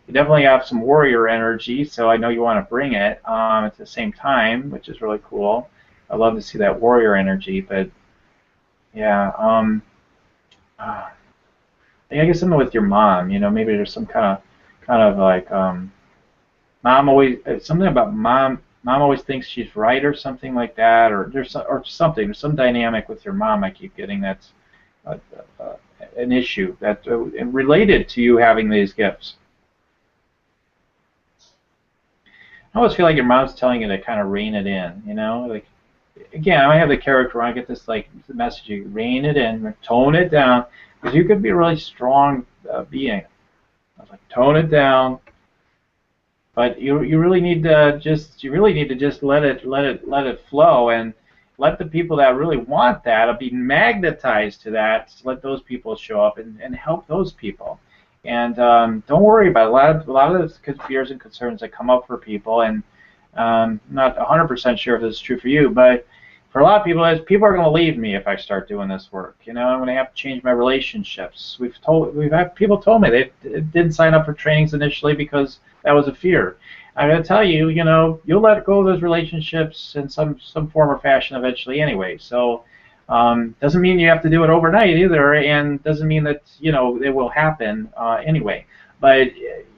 You definitely have some warrior energy, so I know you want to bring it at the same time, which is really cool. I love to see that warrior energy, but yeah, I guess something with your mom. Maybe there's some kind of like mom always something about mom. Mom always thinks she's right or something like that, or there's something. There's some dynamic with your mom I keep getting that's an issue that related to you having these gifts. I always feel like your mom's telling you to kind of rein it in, you know, like, again, I have the character where I get this like message, you rein it in, tone it down, because you could be a really strong being. I was like, tone it down, but you really need to just let it flow, and let the people that really want that be magnetized to that. Let those people show up and help those people. And don't worry about a lot of the fears and concerns that come up for people. And not 100% sure if this is true for you, but for a lot of people, people are going to leave me if I start doing this work. You know, I'm going to have to change my relationships. We've had people told me they didn't sign up for trainings initially because that was a fear. I'm going to tell you, you know, you'll let go of those relationships in some form or fashion eventually anyway. So. Doesn't mean you have to do it overnight either, and doesn't mean that, you know, it will happen anyway. But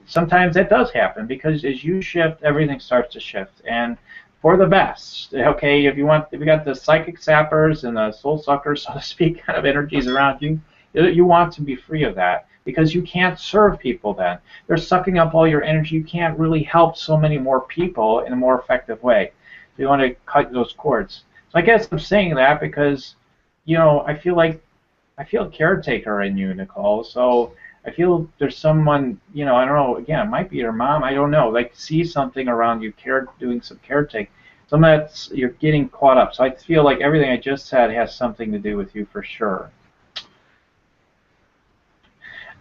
sometimes that does happen, because as you shift, everything starts to shift, and for the best. Okay, if you got the psychic sappers and the soul suckers, so to speak, kind of energies around you, you want to be free of that, because you can't serve people then. They're sucking up all your energy. You can't really help so many more people in a more effective way. So you want to cut those cords. So I guess I'm saying that because, you know, I feel a caretaker in you, Nicole. So I feel there's someone, you know, I don't know, again, it might be your mom, I don't know, like see something around you, doing some caretaking. Some of that's, you're getting caught up. So I feel like everything I just said has something to do with you for sure.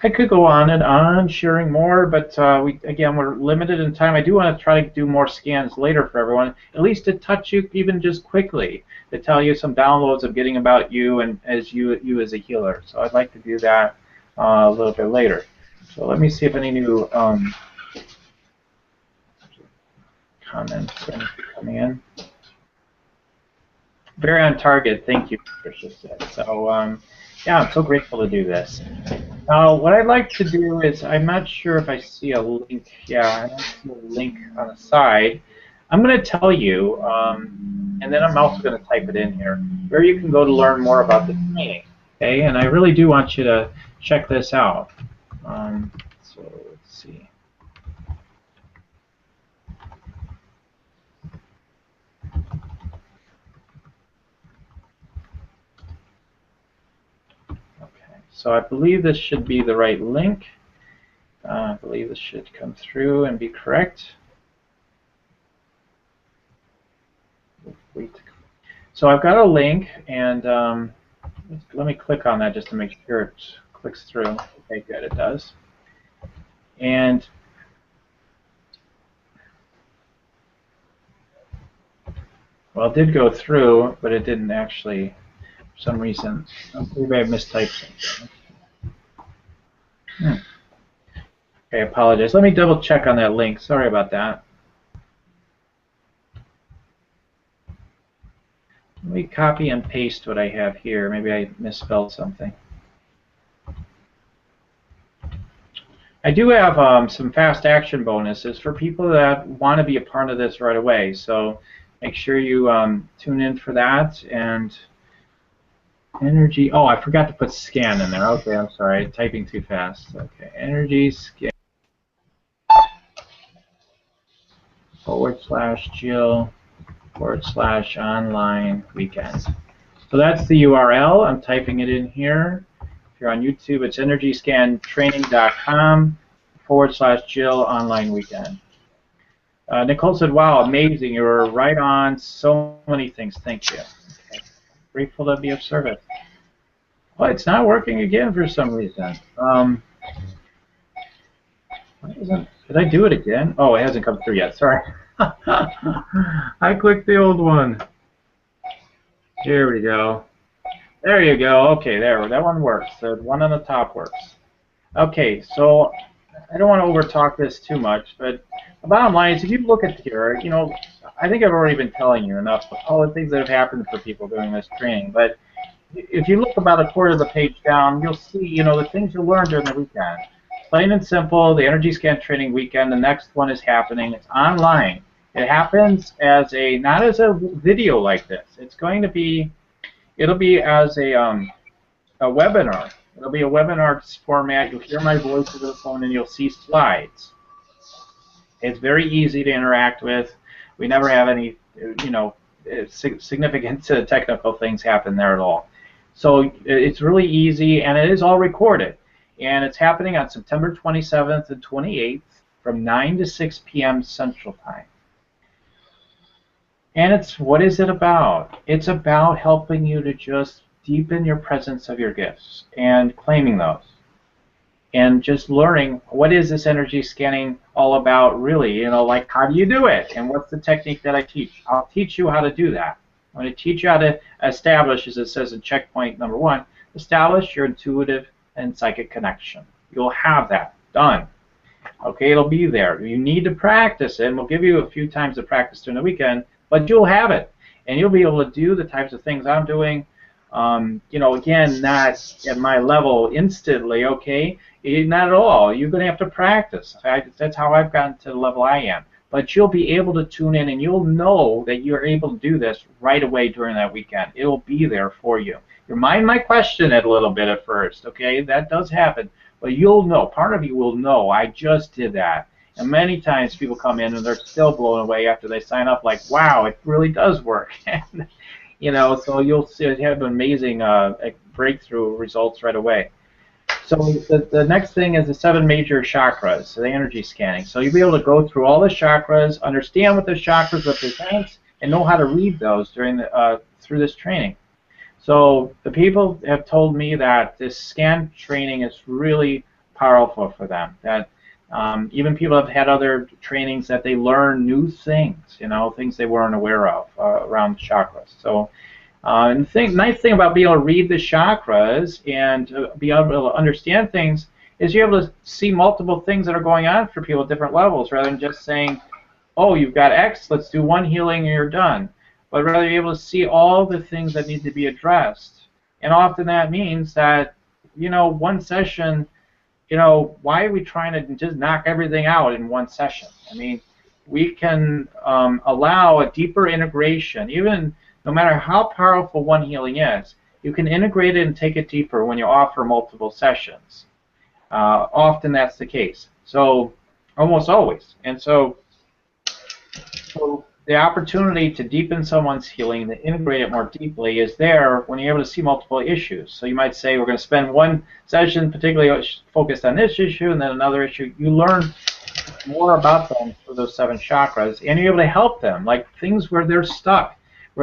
I could go on and on sharing more, but we're limited in time. I do want to try to do more scans later for everyone, at least to touch you even just quickly, to tell you some downloads of getting about you and as you as a healer. So I'd like to do that a little bit later. So let me see if any new comments are coming in. Very on target, thank you, Patricia said. So yeah, I'm so grateful to do this. Now, what I'd like to do is, I'm not sure if I see a link. Yeah, I don't see a link on the side. I'm going to tell you, and then I'm also going to type it in here, where you can go to learn more about the training. Okay, and I really do want you to check this out. So let's see. Okay, so I believe this should be the right link. I believe this should come through and be correct. So I've got a link, and let me click on that just to make sure it clicks through. Okay, good, it does. And well, it did go through, but it didn't actually, for some reason. Maybe I mistyped something. Okay, I apologize. Let me double check on that link. Sorry about that. Let me copy and paste what I have here. Maybe I misspelled something. I do have some fast action bonuses for people that want to be a part of this right away. So make sure you tune in for that. And energy. Oh, I forgot to put scan in there. Okay, I'm sorry. Typing too fast. Okay, energy scan /Jill /online weekend. So that's the URL. I'm typing it in here. If you're on YouTube, it's energyscantraining.com /Jill online weekend. Nicole said, wow, amazing. You were right on so many things. Thank you. Okay. Grateful to be of service. Well, it's not working again for some reason. Did I do it again? Oh, it hasn't come through yet. Sorry. I clicked the old one. Here we go. There you go. Okay, there. That one works. The one on the top works. Okay, so I don't want to overtalk this too much, but the bottom line is, if you look at here, you know, I think I've already been telling you enough of all the things that have happened for people during this training. But if you look about a quarter of the page down, you'll see, you know, the things you learned during the weekend. Plain and simple, the Energy Scan Training Weekend. The next one is happening. It's online. It happens as a, not as a video like this. It's going to be, it'll be as a webinar. It'll be a webinar format. You'll hear my voice over the phone, and you'll see slides. It's very easy to interact with. We never have any, significant technical things happen there at all. So it's really easy, and it is all recorded. And it's happening on September 27th and 28th from 9 to 6 p.m. Central Time. And what is it about? It's about helping you to just deepen your presence of your gifts and claiming those. And just learning, what is this energy scanning all about really? Like, how do you do it? And what's the technique that I teach? I'll teach you how to do that. I'm going to teach you how to establish, as it says in checkpoint number 1, establish your intuitive and psychic connection. You'll have that done. Okay, it'll be there. You need to practice it, and we'll give you a few times to practice during the weekend, but you'll have it. And you'll be able to do the types of things I'm doing, again, not at my level instantly, okay? Not at all. You're going to have to practice. That's how I've gotten to the level I am. But you'll be able to tune in, and you'll know that you're able to do this right away during that weekend. It'll be there for you. Your mind might question it a little bit at first, okay? That does happen. But you'll know. Part of you will know, I just did that. And many times people come in, and they're still blown away after they sign up, like, wow, it really does work. So you'll have amazing breakthrough results right away. So the next thing is the 7 major chakras, the energy scanning. So you'll be able to go through all the chakras, understand what the chakras represent, and know how to read those during through this training. So the people have told me that this scan training is really powerful for them. That even people have had other trainings that they learn new things, things they weren't aware of around chakras. So. And the nice thing about being able to read the chakras and be able to understand things is you're able to see multiple things that are going on for people at different levels, rather than just saying, oh, you've got X, let's do one healing and you're done. But rather you're able to see all the things that need to be addressed. And often that means that, one session, why are we trying to just knock everything out in one session? I mean, we can allow a deeper integration, even no matter how powerful one healing is, you can integrate it and take it deeper when you offer multiple sessions. Often that's the case. So, almost always. And so the opportunity to deepen someone's healing, to integrate it more deeply, is there when you're able to see multiple issues. So you might say, we're going to spend one session particularly focused on this issue, and then another issue. You learn more about them through those 7 chakras, and you're able to help them, like things where they're stuck,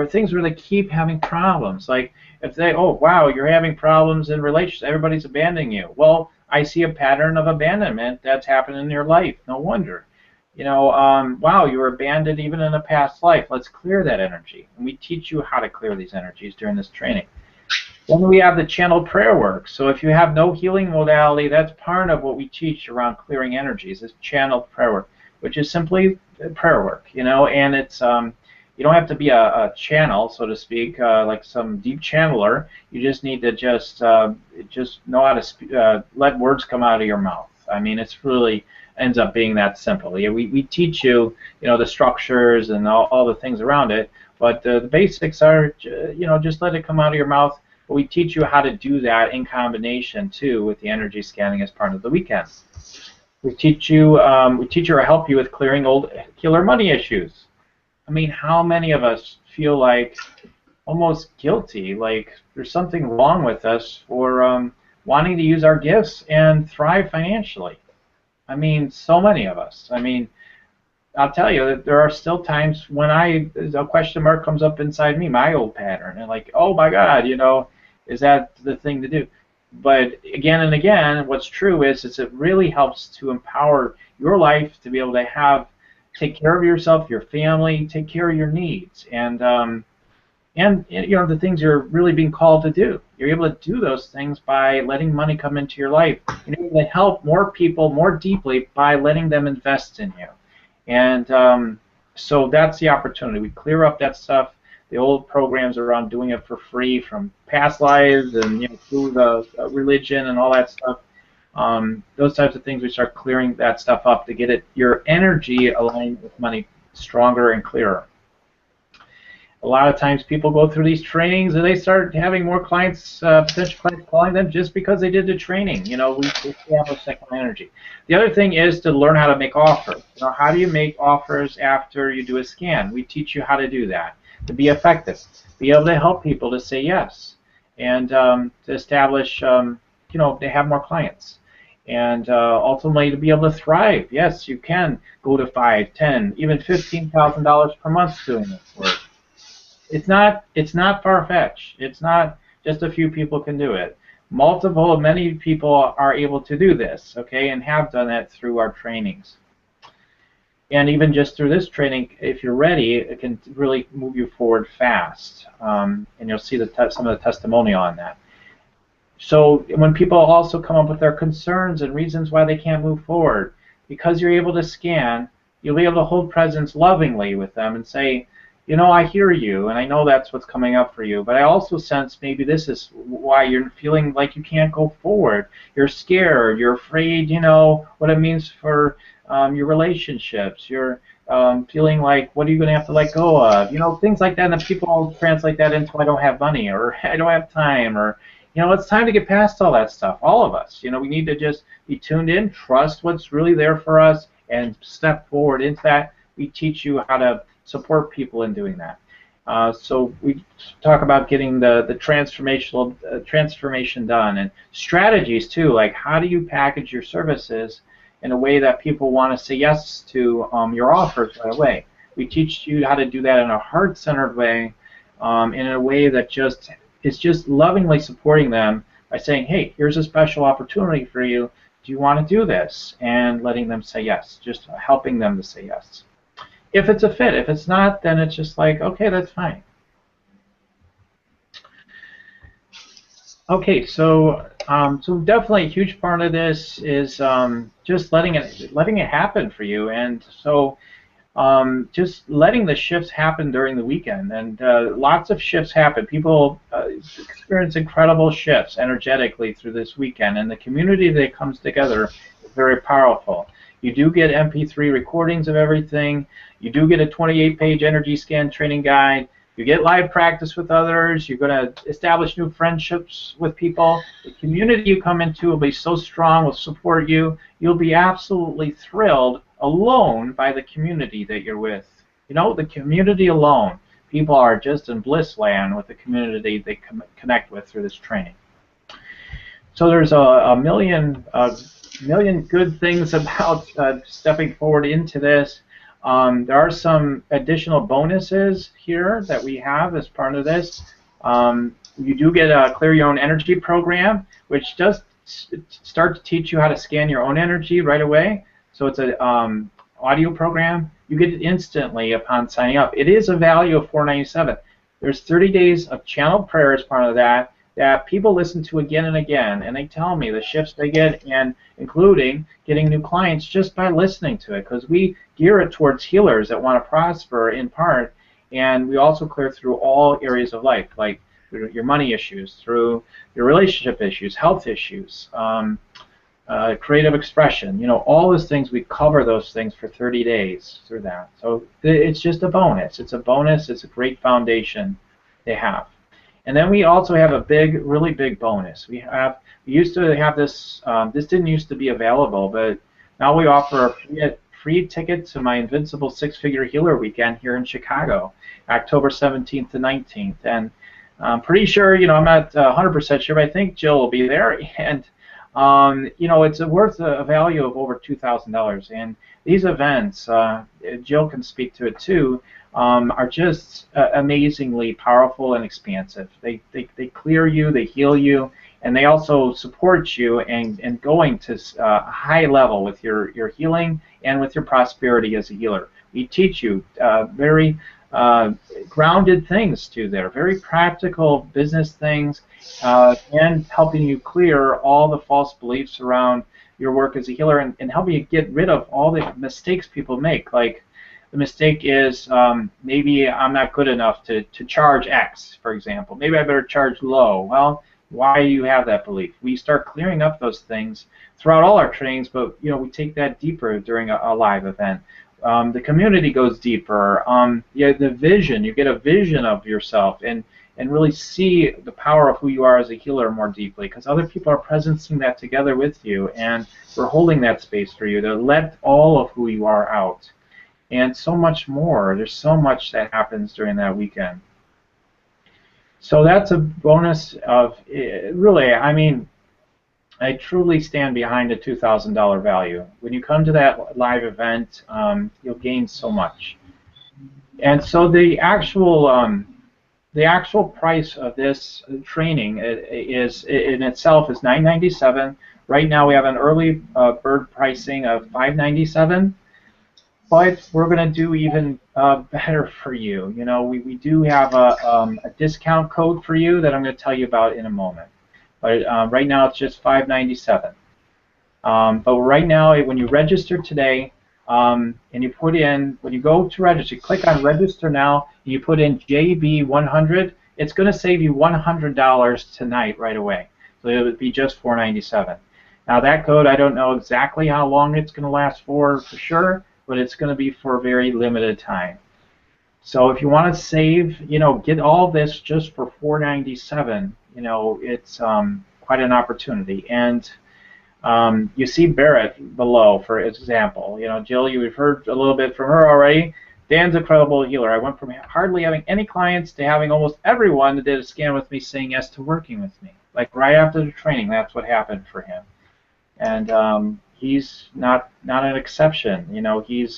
things where they keep having problems. Like if they, oh, wow, you're having problems in relationships, everybody's abandoning you. Well, I see a pattern of abandonment that's happened in your life. No wonder. Wow, you were abandoned even in a past life. Let's clear that energy. And we teach you how to clear these energies during this training. Then we have the channeled prayer work. So if you have no healing modality, that's part of what we teach around clearing energies, is channeled prayer work, which is simply prayer work, and it's you don't have to be a channel, so to speak, like some deep channeler. You just need to just know how to let words come out of your mouth. I mean, it's really ends up being that simple. Yeah, we teach you, the structures and all the things around it, but the basics are, just let it come out of your mouth. But we teach you how to do that in combination too with the energy scanning as part of the weekend. We teach you or help you with clearing old killer money issues. I mean, how many of us feel like almost guilty, like there's something wrong with us for wanting to use our gifts and thrive financially? I mean, so many of us. I mean, I'll tell you that there are still times when a question mark comes up inside me, my old pattern, and like, oh my God, is that the thing to do? But again and again, what's true is it really helps to empower your life to be able to take care of yourself, your family, take care of your needs, and the things you're really being called to do. You're able to do those things by letting money come into your life. You're able to help more people more deeply by letting them invest in you. And so that's the opportunity. We clear up that stuff, the old programs around doing it for free from past lives and through the religion and all that stuff. Those types of things, we start clearing that stuff up to get your energy aligned with money stronger and clearer. A lot of times people go through these trainings and they start having more clients, potential clients calling them just because they did the training. We establish that kind of energy. The other thing is to learn how to make offers. How do you make offers after you do a scan? We teach you how to do that, to be effective, be able to help people to say yes, and to establish, to have more clients. And ultimately to be able to thrive. Yes, you can go to 5, 10, even $15,000 per month doing this work. It's not far-fetched. It's not just a few people can do it. Many people are able to do this, okay, and have done that through our trainings. And even just through this training, if you're ready, it can really move you forward fast. And you'll see some of the testimonial on that. So when people also come up with their concerns and reasons why they can't move forward, because you're able to scan, you'll be able to hold presence lovingly with them and say, I hear you, and I know that's what's coming up for you, but I also sense maybe this is why you're feeling like you can't go forward. You're scared. You're afraid, what it means for your relationships. You're feeling like, what are you going to have to let go of? Things like that, and then people translate that into, I don't have money, or I don't have time, or, it's time to get past all that stuff. All of us, we need to just be tuned in, trust what's really there for us, and step forward into that. We teach you how to support people in doing that. So we talk about getting the transformation done, and strategies too, like how do you package your services in a way that people want to say yes to your offers right away. We teach you how to do that in a heart-centered way, in a way that is just lovingly supporting them by saying, hey, here's a special opportunity for you. Do you want to do this? And letting them say yes, just helping them to say yes. If it's a fit. If it's not, then it's just like, okay, that's fine. Okay, so definitely a huge part of this is just letting it happen for you, and so just letting the shifts happen during the weekend, and lots of shifts happen. People experience incredible shifts energetically through this weekend, and the community that comes together is very powerful. You do get MP3 recordings of everything. You do get a 28-page energy scan training guide. You get live practice with others. You're going to establish new friendships with people. The community you come into will be so strong, will support you. You'll be absolutely thrilled alone by the community that you're with. The community alone. People are just in bliss land with the community they connect with through this training. So there's a million good things about stepping forward into this. There are some additional bonuses here that we have as part of this. You do get a Clear Your Own Energy program, which does start to teach you how to scan your own energy right away. So it's an audio program. You get it instantly upon signing up. It is a value of $4.97. There's 30 days of channeled prayer as part of that people listen to again and again, and they tell me the shifts they get, and including getting new clients just by listening to it, because we gear it towards healers that want to prosper in part, and we also clear through all areas of life, like your money issues, through your relationship issues, health issues, creative expression, all those things. We cover those things for 30 days through that. So it's just a bonus. It's a bonus. It's a great foundation they have. And then we also have a really big bonus. We used to have this. This didn't used to be available, but now we offer a free ticket to my Invincible Six-Figure Healer Weekend here in Chicago, October 17th to 19th. And I'm pretty sure, I'm not 100% sure, but I think Jill will be there. And it's worth a value of over $2,000. And these events, Jill can speak to it too, are just amazingly powerful and expansive. They clear you, they heal you, and they also support you and going to a high level with your healing and with your prosperity as a healer. We teach you very grounded things too there, very practical business things, and helping you clear all the false beliefs around your work as a healer, and helping you get rid of all the mistakes people make. Like, the mistake is maybe I'm not good enough to charge X, for example. Maybe I better charge low. Well, why do you have that belief? We start clearing up those things throughout all our trainings, but we take that deeper during a live event. The community goes deeper. The vision, you get a vision of yourself, and really see the power of who you are as a healer more deeply, because other people are presencing that together with you, and we're holding that space for you to let all of who you are out. And so much more. There's so much that happens during that weekend. So that's a bonus of, really, I mean, I truly stand behind a $2,000 value. When you come to that live event, you'll gain so much. And so the actual price of this training is in itself is $997. Right now we have an early bird pricing of $597. But we're going to do even better for you. You know, we do have a discount code for you that I'm going to tell you about in a moment. But right now it's just $597. But right now, when you register today, and you put in, when you go to register, click on register now, and you put in JB100, it's going to save you $100 tonight right away. So it would be just $497. Now that code, I don't know exactly how long it's going to last for sure, but it's going to be for a very limited time. So if you want to save, you know, get all this just for $497, you know, it's quite an opportunity. And you see Barrett below, for example. You know, Jill, you've heard a little bit from her already. Dan's a credible healer. I went from hardly having any clients to having almost everyone that did a scan with me saying yes to working with me. Like right after the training, that's what happened for him. And he's not an exception. You know, he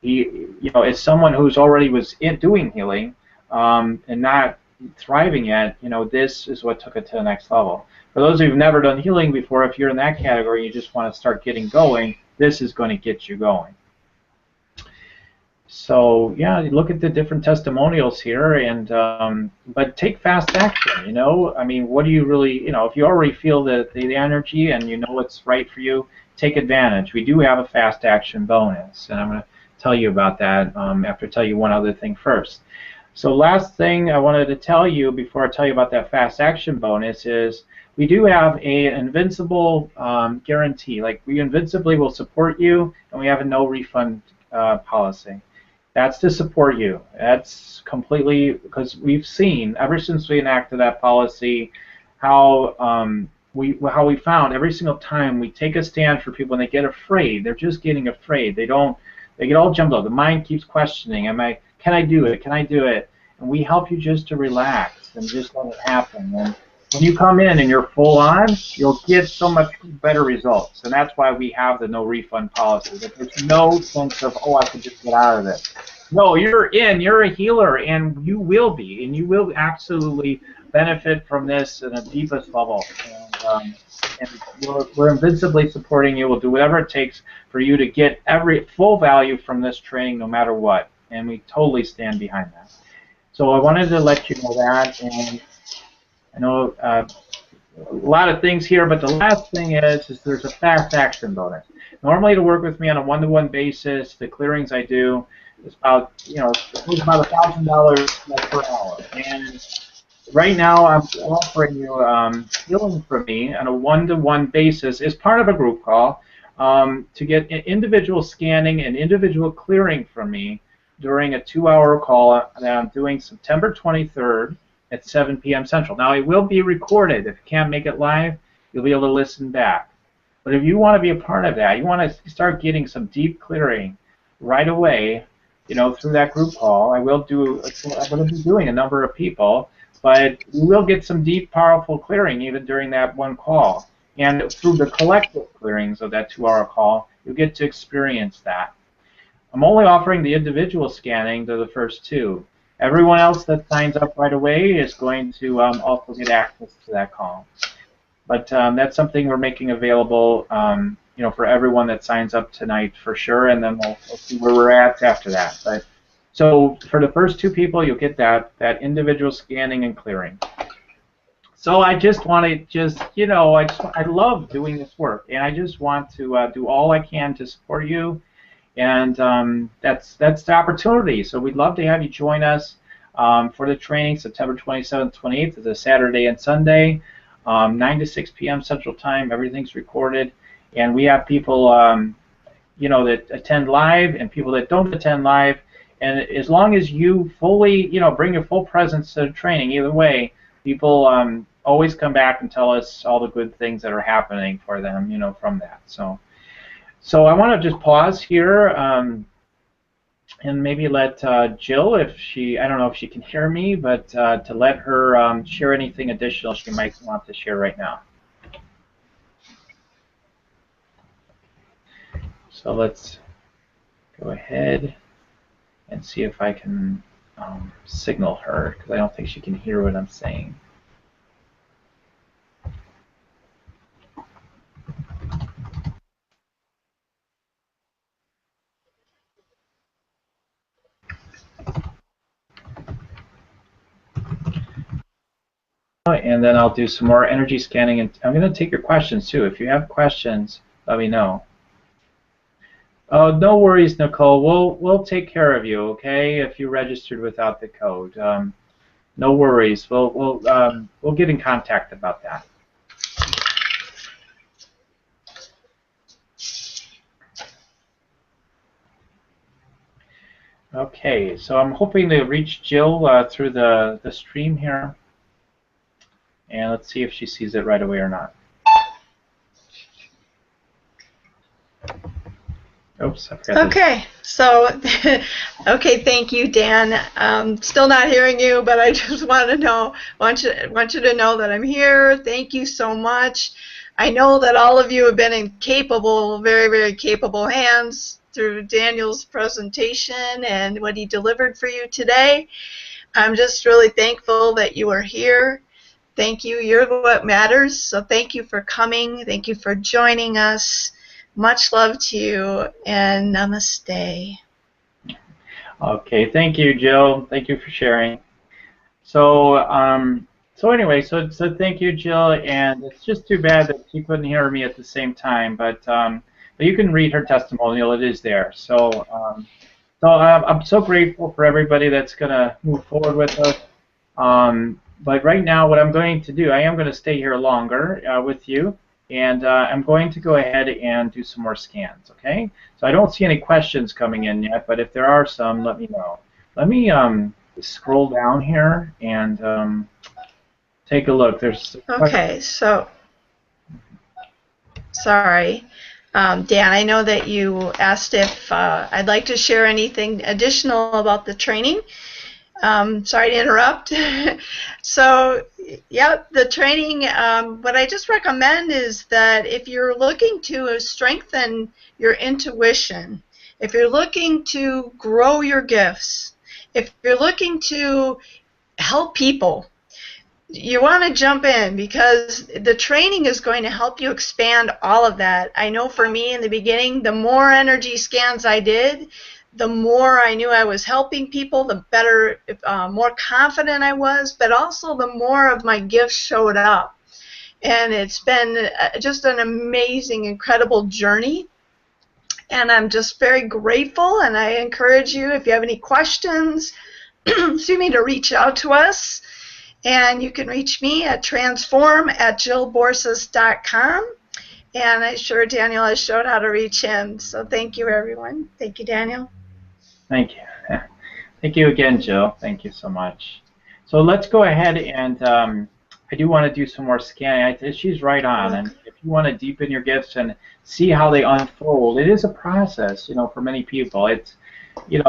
is someone who's already was doing healing and not thriving yet. You know, this is what took it to the next level. For those who've never done healing before, if you're in that category, you just want to start getting going, this is going to get you going. So yeah, look at the different testimonials here, and but take fast action. You know, I mean, what do you really, you know, if you already feel the energy and you know what's right for you, take advantage. We do have a fast action bonus, and I'm going to tell you about that after I tell you one other thing first. So last thing I wanted to tell you before I tell you about that fast action bonus is we do have an invincible guarantee. Like, we invincibly will support you, and we have a no refund policy. That's to support you. That's completely, because we've seen ever since we enacted that policy how we found every single time we take a stand for people and they get afraid. They're just getting afraid. They get all jumbled up. The mind keeps questioning. Can I do it? Can I do it? And we help you just to relax and just let it happen. And when you come in and you're full on, you'll get so much better results. And that's why we have the no refund policy. That there's no sense of, oh, I can just get out of this. No, you're in. You're a healer, and you will be. And you will absolutely benefit from this in the deepest level. And we're invincibly supporting you. We'll do whatever it takes for you to get every full value from this training, no matter what. And we totally stand behind that. So I wanted to let you know that. And I know a lot of things here, but the last thing is there's a fast action bonus. Normally, to work with me on a one-to-one basis, the clearings I do is about, you know, it's about $1,000 per hour. And right now, I'm offering you healing from me on a one-to-one basis as part of a group call to get individual scanning and individual clearing from me during a 2-hour call that I'm doing September 23rd at 7 p.m. Central. Now, it will be recorded. If you can't make it live, you'll be able to listen back. But if you want to be a part of that, you want to start getting some deep clearing right away, you know, through that group call. I'm going to be doing a number of people, but you will get some deep, powerful clearing even during that one call. And through the collective clearings of that 2-hour call, you'll get to experience that. I'm only offering the individual scanning to the first 2. Everyone else that signs up right away is going to also get access to that call. But that's something we're making available, you know, for everyone that signs up tonight for sure, and then we'll see where we're at after that. But so for the first 2 people, you'll get that individual scanning and clearing. So I just want to you know, I love doing this work, and I just want to do all I can to support you. And that's the opportunity. So we'd love to have you join us for the training. September 27th, 28th is a Saturday and Sunday, 9 to 6 p.m. Central Time. Everything's recorded, and we have people, that attend live and people that don't attend live. And as long as you fully, bring your full presence to the training, either way, people always come back and tell us all the good things that are happening for them, from that. So I want to just pause here and maybe let Jill, if I don't know if she can hear me, but to let her share anything additional she might want to share right now. So let's go ahead and see if I can signal her, because I don't think she can hear what I'm saying. And then I'll do some more energy scanning, and I'm going to take your questions too. If you have questions, let me know. Oh, no worries, Nicole. We'll take care of you, okay? If you registered without the code, no worries. We'll get in contact about that. Okay, so I'm hoping to reach Jill through the stream here, and let's see if she sees it right away or not. Oops, I forgot. Okay, so, okay, thank you, Dan. Still not hearing you, but I just want you to know that I'm here. Thank you so much. I know that all of you have been in very, very capable hands through Daniel's presentation and what he delivered for you today. I'm just really thankful that you are here. Thank you. You're what matters. So thank you for coming. Thank you for joining us. Much love to you, and namaste. Okay, thank you, Jill. Thank you for sharing. So, anyway, so thank you, Jill. And it's just too bad that she couldn't hear me at the same time, but you can read her testimonial. It is there. So, I'm so grateful for everybody that's going to move forward with us. But right now, what I'm going to do, I am going to stay here longer with you. And I'm going to go ahead and do some more scans, okay? So I don't see any questions coming in yet, but if there are some, let me know. Let me scroll down here and take a look. Okay, so, sorry. Dan, I know that you asked if I'd like to share anything additional about the training. Sorry to interrupt. So, yeah, the training, what I just recommend is that if you're looking to strengthen your intuition, if you're looking to grow your gifts, if you're looking to help people, you want to jump in, because the training is going to help you expand all of that. I know for me in the beginning, the more energy scans I did, the more I knew I was helping people, the better, more confident I was, but also the more of my gifts showed up. And it's been just an amazing, incredible journey. And I'm just very grateful, and I encourage you, if you have any questions, excuse me, to reach out to us. And you can reach me at transform@jillborsos.com. And I'm sure Daniel has showed how to reach him. So thank you, everyone. Thank you, Daniel. Thank you. Thank you again, Jill. Thank you so much. So let's go ahead and I do want to do some more scanning. She's right on. And if you want to deepen your gifts and see how they unfold, it is a process, for many people. It's, it's you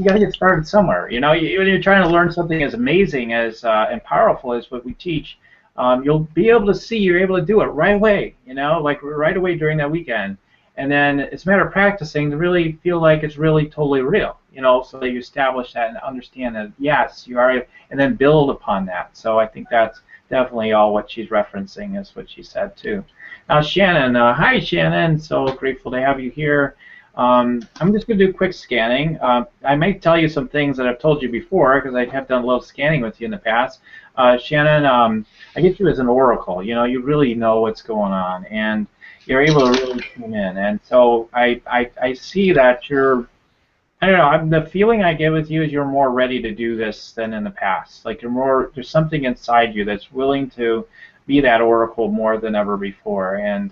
got to get started somewhere. When you're trying to learn something as amazing as and powerful as what we teach, you'll be able to see you're able to do it right away. Like right away during that weekend. And then it's a matter of practicing to really feel like it's really totally real, so that you establish that and understand that, yes, you are, and then build upon that. So I think that's definitely all what she's referencing is what she said, too. Now, Shannon, hi, Shannon. So grateful to have you here. I'm just going to do quick scanning. I may tell you some things that I've told you before, because I have done a little scanning with you in the past. Shannon, I get you as an oracle. You really know what's going on, and you're able to really tune in. And so I see that you're, I don't know, the feeling I get with you is you're more ready to do this than in the past. Like there's something inside you that's willing to be that oracle more than ever before. And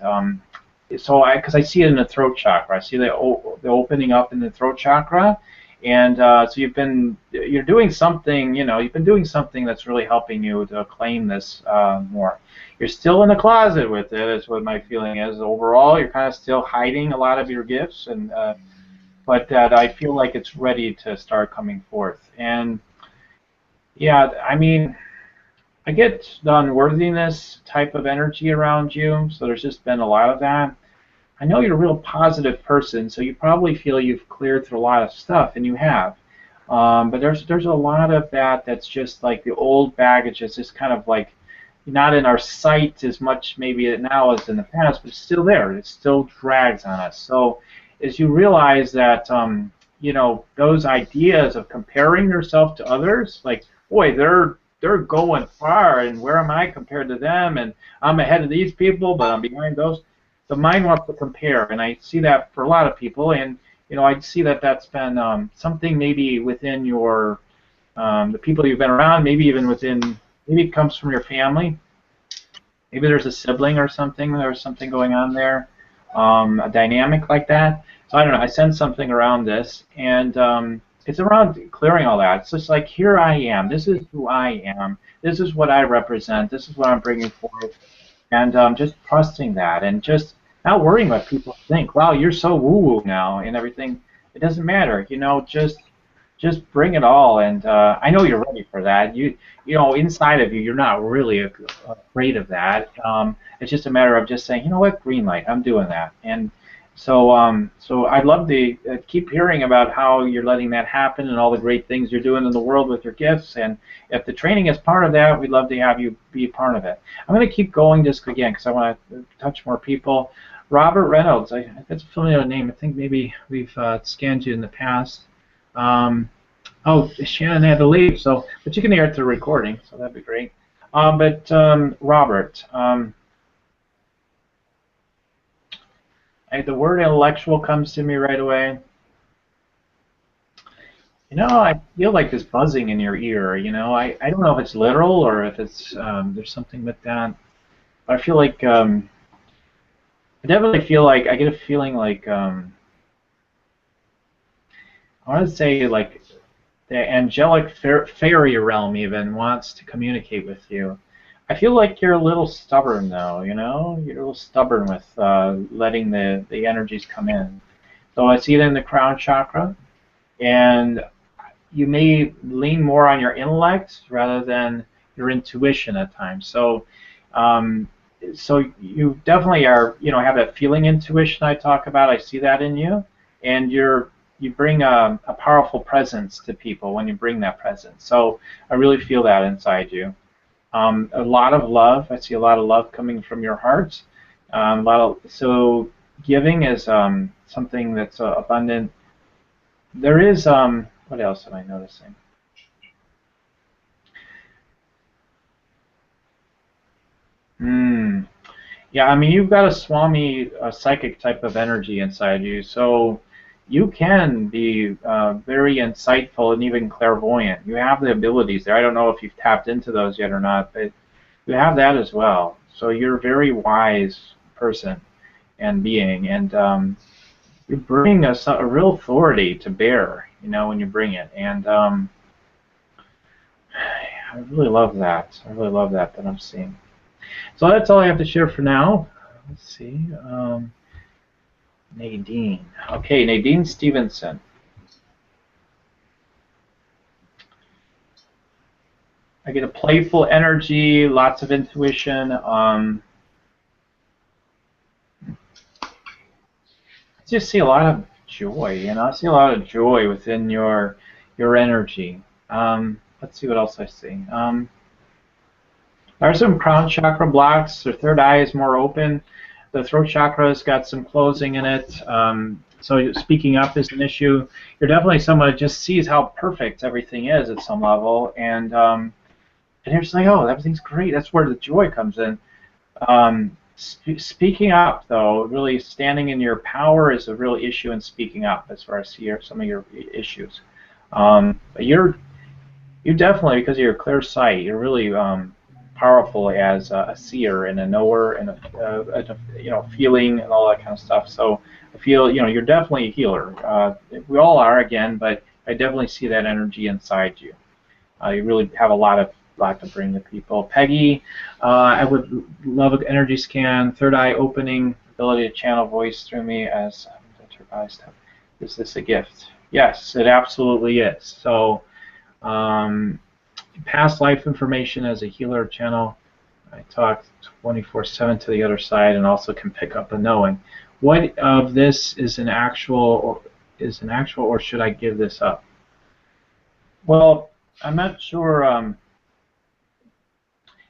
so because I see it in the throat chakra, I see the opening up in the throat chakra, and so you're doing something, you've been doing something that's really helping you to claim this more. You're still in the closet with it, is what my feeling is. Overall, you're kind of still hiding a lot of your gifts, and but that I feel like it's ready to start coming forth. And yeah, I mean, I get the unworthiness type of energy around you, so there's just been a lot of that. I know you're a real positive person, so you probably feel you've cleared through a lot of stuff, and you have. But there's a lot of that that's just like the old baggage. It's just kind of like not in our sight as much maybe now as in the past, but it's still there. It still drags on us. So as you realize that, those ideas of comparing yourself to others, like, boy, they're going far, and where am I compared to them? And I'm ahead of these people, but I'm behind those. The mind wants to compare, and I see that for a lot of people. And I see that that's been something maybe within your the people you've been around, maybe even maybe it comes from your family. Maybe there's a sibling or something. There's something going on there, a dynamic like that. So I don't know. I sense something around this, and it's around clearing all that. It's just like, here I am. This is who I am. This is what I represent. This is what I'm bringing forth, and just trusting that, and just not worrying what people think. Wow, you're so woo-woo now and everything. It doesn't matter. Just bring it all, and I know you're ready for that. Inside of you, you're not really afraid of that. It's just a matter of just saying, you know what, green light, I'm doing that. And so I'd love to keep hearing about how you're letting that happen and all the great things you're doing in the world with your gifts. And if the training is part of that, we'd love to have you be a part of it. I'm going to keep going just again because I want to touch more people. Robert Reynolds, that's a familiar name. I think maybe we've scanned you in the past. Oh, Shannon had to leave, but you can hear it through recording, so that'd be great. Robert, the word intellectual comes to me right away. I feel like this buzzing in your ear. I don't know if it's literal or if it's there's something with that, but I feel like I definitely feel like I get a feeling like I want to say like the angelic fairy realm even wants to communicate with you. I feel like you're a little stubborn though, you're a little stubborn with letting the energies come in. So I see it in the crown chakra, and you may lean more on your intellect rather than your intuition at times. So you definitely are, have that feeling intuition I talk about. I see that in you, and you bring a powerful presence to people when you bring that presence. So I really feel that inside you. A lot of love. I see a lot of love coming from your heart. So giving is something that's abundant. There is what else am I noticing? Yeah, I mean, you've got a Swami, psychic type of energy inside you, so you can be very insightful and even clairvoyant. You have the abilities there. I don't know if you've tapped into those yet or not, but you have that as well. So you're a very wise person and being, and you bring a real authority to bear, when you bring it. And I really love that. I really love that I'm seeing. So that's all I have to share for now. Let's see. Nadine. Okay, Nadine Stevenson. I get a playful energy, lots of intuition. I just see a lot of joy. I see a lot of joy within your energy. Let's see what else I see. There are some crown chakra blocks. The third eye is more open. The throat chakra's got some closing in it. So speaking up is an issue. You're definitely someone who just sees how perfect everything is at some level, and you're just like, oh, everything's great. That's where the joy comes in. Speaking up, though, really standing in your power is a real issue in speaking up, as far as some of your issues. But you definitely, because of your clear sight, you're really powerful as a seer and a knower and feeling and all that kind of stuff. So I feel you're definitely a healer. We all are, again, but I definitely see that energy inside you. You really have a lot to bring to people. Peggy, I would love an energy scan, third eye opening, ability to channel voice through me as is this a gift? Yes, it absolutely is. So past life information as a healer channel. I talk 24/7 to the other side and also can pick up a knowing. What of this is an actual or should I give this up? Well, I'm not sure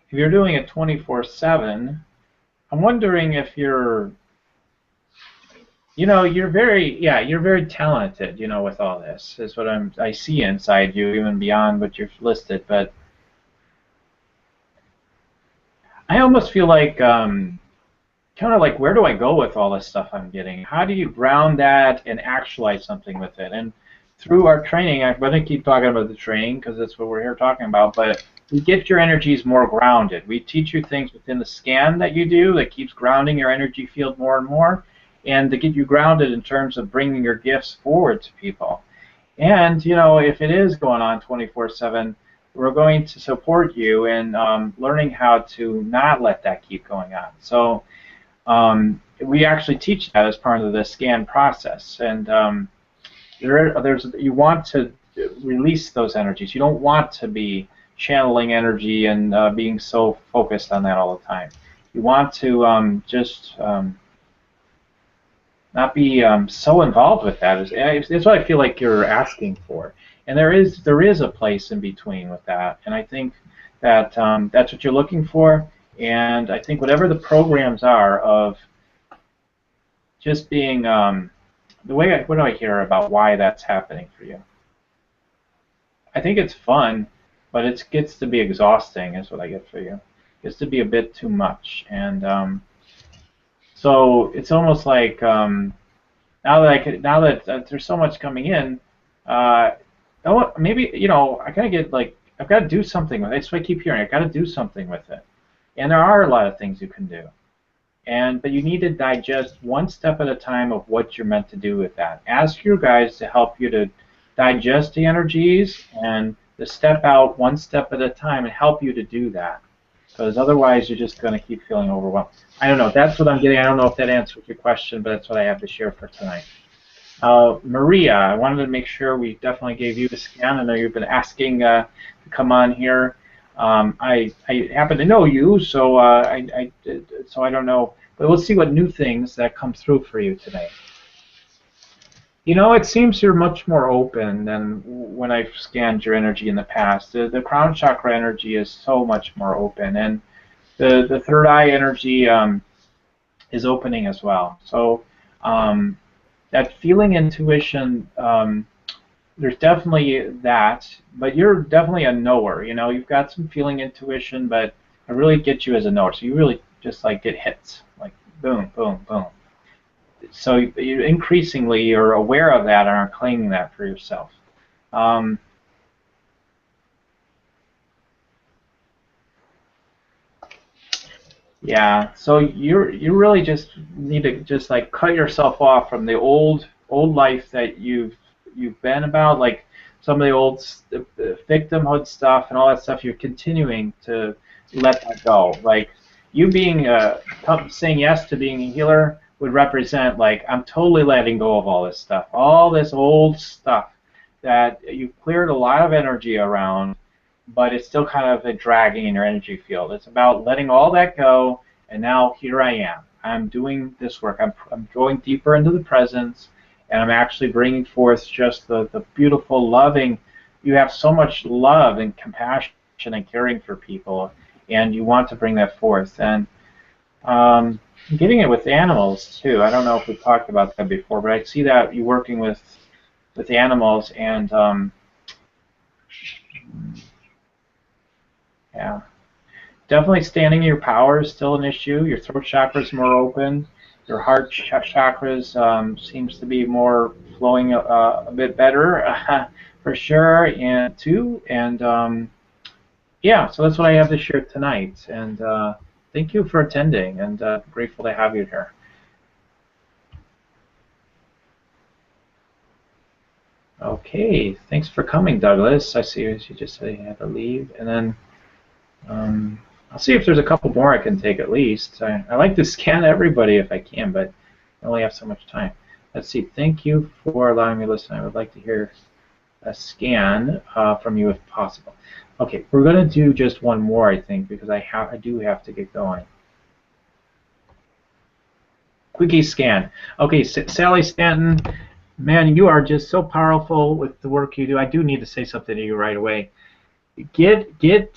if you're doing it 24/7. I'm wondering if you're you're very talented, with all this. Is what I see inside you, even beyond what you've listed. But I almost feel like kind of like, where do I go with all this stuff I'm getting? How do you ground that and actualize something with it? And through our training, I'm going to keep talking about the training because that's what we're here talking about, but we get your energies more grounded. We teach you things within the scan that you do that keeps grounding your energy field more and more, and to get you grounded in terms of bringing your gifts forward to people. And, if it is going on 24/7, we're going to support you in learning how to not let that keep going on. So we actually teach that as part of the scan process. And you want to release those energies. You don't want to be channeling energy and being so focused on that all the time. You want to just not be so involved with that. It's what I feel like you're asking for. And there is a place in between with that. And I think that that's what you're looking for. And I think whatever the programs are of just being what do I hear about why that's happening for you? I think it's fun, but it gets to be exhausting is what I get for you. It gets to be a bit too much. And so it's almost like now that there's so much coming in, maybe I gotta get I've got to do something with it. That's what I keep hearing. I've got to do something with it. And there are a lot of things you can do. But you need to digest one step at a time of what you're meant to do with that. Ask your guides to help you to digest the energies and to step out one step at a time and help you to do that. Because otherwise you're just going to keep feeling overwhelmed. I don't know. That's what I'm getting. I don't know if that answers your question, but that's what I have to share for tonight. Maria, I wanted to make sure we definitely gave you the scan. I know you've been asking to come on here. I happen to know you, so I don't know. But we'll see what new things that come through for you today. It seems you're much more open than when I've scanned your energy in the past. The crown chakra energy is so much more open, and the third eye energy is opening as well. So that feeling intuition, there's definitely that, but you're definitely a knower. You've got some feeling intuition, but I really get you as a knower. So you really just get hits, like boom, boom, boom. So you increasingly you're aware of that and are claiming that for yourself. Yeah. So you really just need to just cut yourself off from the old life that you've been about, like some of the old victimhood stuff and all that stuff. You're continuing to let that go. Like you being saying yes to being a healer would represent I'm totally letting go of all this stuff, all this old stuff that you've cleared a lot of energy around, but it's still kind of dragging in your energy field. It's about letting all that go, and now here I am. I'm doing this work. I'm going deeper into the presence, and I'm actually bringing forth just the beautiful, loving. You have so much love and compassion and caring for people, and you want to bring that forth. And getting it with animals too. I don't know if we've talked about that before, but I see that you working with animals, and yeah, definitely standing in your power is still an issue. Your throat chakra is more open. Your heart chakras seems to be more flowing a bit better for sure, and Yeah, so that's what I have to share tonight. And thank you for attending, and grateful to have you here. Okay, thanks for coming, Douglas. I see you just said you had to leave. And then um, I'll see if there's a couple more I can take at least. I like to scan everybody if I can, but I only have so much time. Let's see. Thank you for allowing me to listen. I would like to hear a scan from you if possible. Okay, we're going to do just one more, I think, because I do have to get going. Quickie scan. Okay, Sally Stanton, man, you are just so powerful with the work you do. I do need to say something to you right away. Get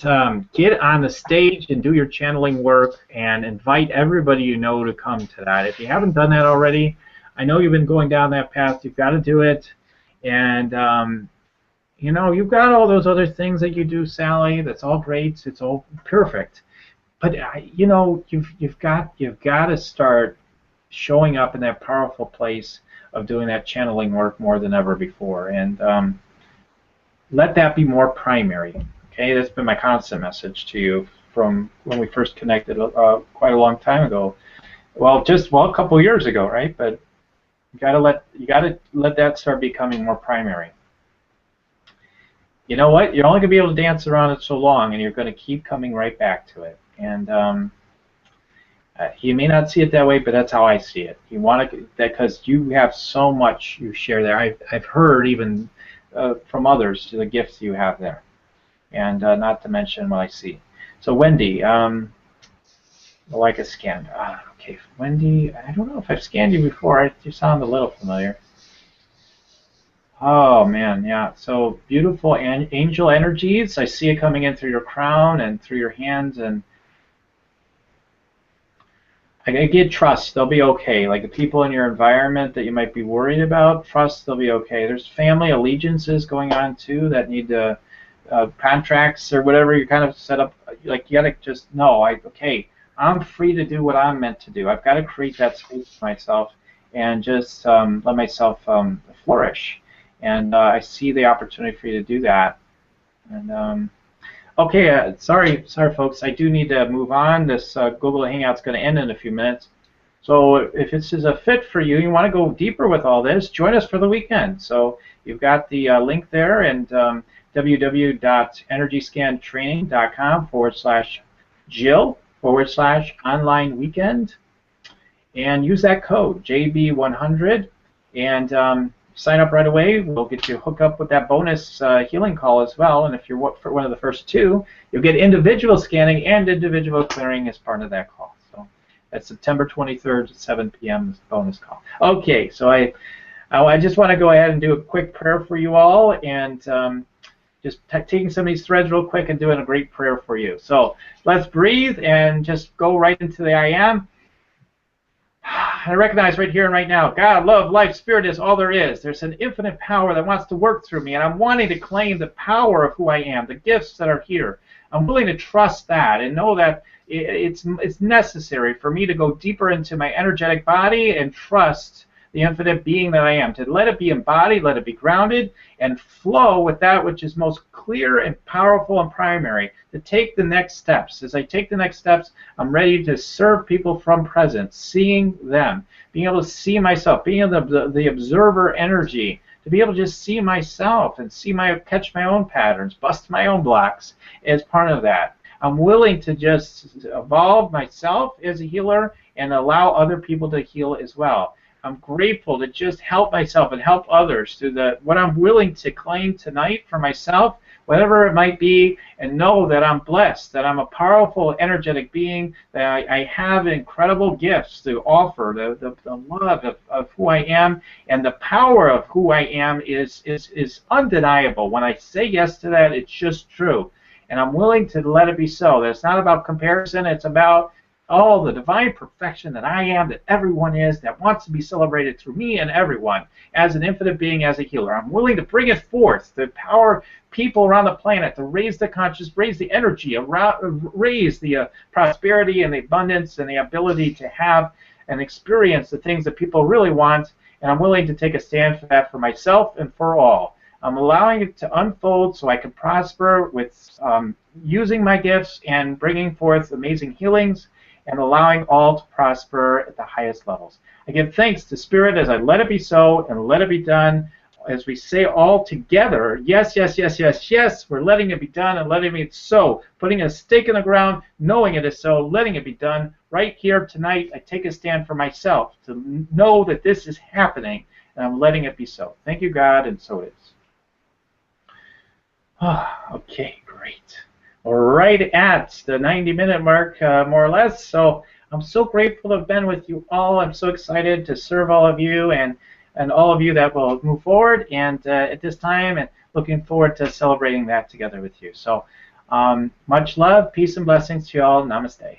on the stage and do your channeling work and invite everybody you know to come to that. If you haven't done that already, I know you've been going down that path. You've got to do it, and you know you've got all those other things that you do, Sally. That's all great. It's all perfect. But you know you've got to start showing up in that powerful place of doing that channeling work more than ever before, and let that be more primary. Okay, that's been my constant message to you from when we first connected quite a long time ago. Well, a couple years ago, right? But you gotta let that start becoming more primary. You know what? You're only gonna be able to dance around it so long, and you're gonna keep coming right back to it. And you may not see it that way, but that's how I see it. You want to that because you have so much you share there. I've heard even from others the gifts you have there, and not to mention what I see. So Wendy, like a scan. Okay, Wendy. I don't know if I've scanned you before. You sound a little familiar. Oh man, yeah. So beautiful angel energies. I see it coming in through your crown and through your hands, and I get trust. They'll be okay. Like the people in your environment that you might be worried about, trust they'll be okay. There's family allegiances going on too that need to contracts or whatever you kind of set up. Like you gotta just know, okay, I'm free to do what I'm meant to do. I've got to create that space for myself and just let myself flourish. And I see the opportunity for you to do that. And okay, sorry, folks. I do need to move on. This Google Hangout's going to end in a few minutes. So if this is a fit for you, you want to go deeper with all this, join us for the weekend. So you've got the link there, and www.energyscantraining.com/Jill/online weekend, and use that code JB100, and sign up right away. We'll get you hooked up with that bonus healing call as well. And if you're one of the first two, you'll get individual scanning and individual clearing as part of that call. So that's September 23rd at 7 p.m. bonus call. Okay, so I just want to go ahead and do a quick prayer for you all, and just taking some of these threads real quick and doing a great prayer for you. So let's breathe and just go right into the I am. I recognize right here and right now, God, love, life, spirit is all there is. There's an infinite power that wants to work through me, and I'm wanting to claim the power of who I am, the gifts that are here. I'm willing to trust that and know that it's necessary for me to go deeper into my energetic body and trust the infinite being that I am, to let it be embodied, let it be grounded, and flow with that which is most clear and powerful and primary, to take the next steps. As I take the next steps, I'm ready to serve people from presence, seeing them, being able to see myself, being able to the observer energy, to be able to just see myself and catch my own patterns, bust my own blocks as part of that. I'm willing to just evolve myself as a healer and allow other people to heal as well. I'm grateful to just help myself and help others through what I'm willing to claim tonight for myself, whatever it might be, and know that I'm blessed, that I'm a powerful, energetic being, that I have incredible gifts to offer, the love of who I am, and the power of who I am is undeniable. When I say yes to that, it's just true. And I'm willing to let it be so. That it's not about comparison, it's about all the divine perfection that I am, that everyone is, that wants to be celebrated through me and everyone as an infinite being, as a healer. I'm willing to bring it forth, to empower people around the planet, to raise the conscious, raise the energy, raise the prosperity and the abundance and the ability to have and experience the things that people really want. And I'm willing to take a stand for that for myself and for all. I'm allowing it to unfold so I can prosper with using my gifts and bringing forth amazing healings and allowing all to prosper at the highest levels. I give thanks to Spirit as I let it be so and let it be done. As we say all together, yes, yes, yes, yes, yes, we're letting it be done and letting it be so. Putting a stake in the ground, knowing it is so, letting it be done. Right here tonight, I take a stand for myself to know that this is happening, and I'm letting it be so. Thank you, God, and so it is. Okay, great. We're right at the 90-minute mark, more or less. So I'm so grateful to have been with you all. I'm so excited to serve all of you and all of you that will move forward and at this time, and looking forward to celebrating that together with you. So much love, peace, and blessings to you all. Namaste.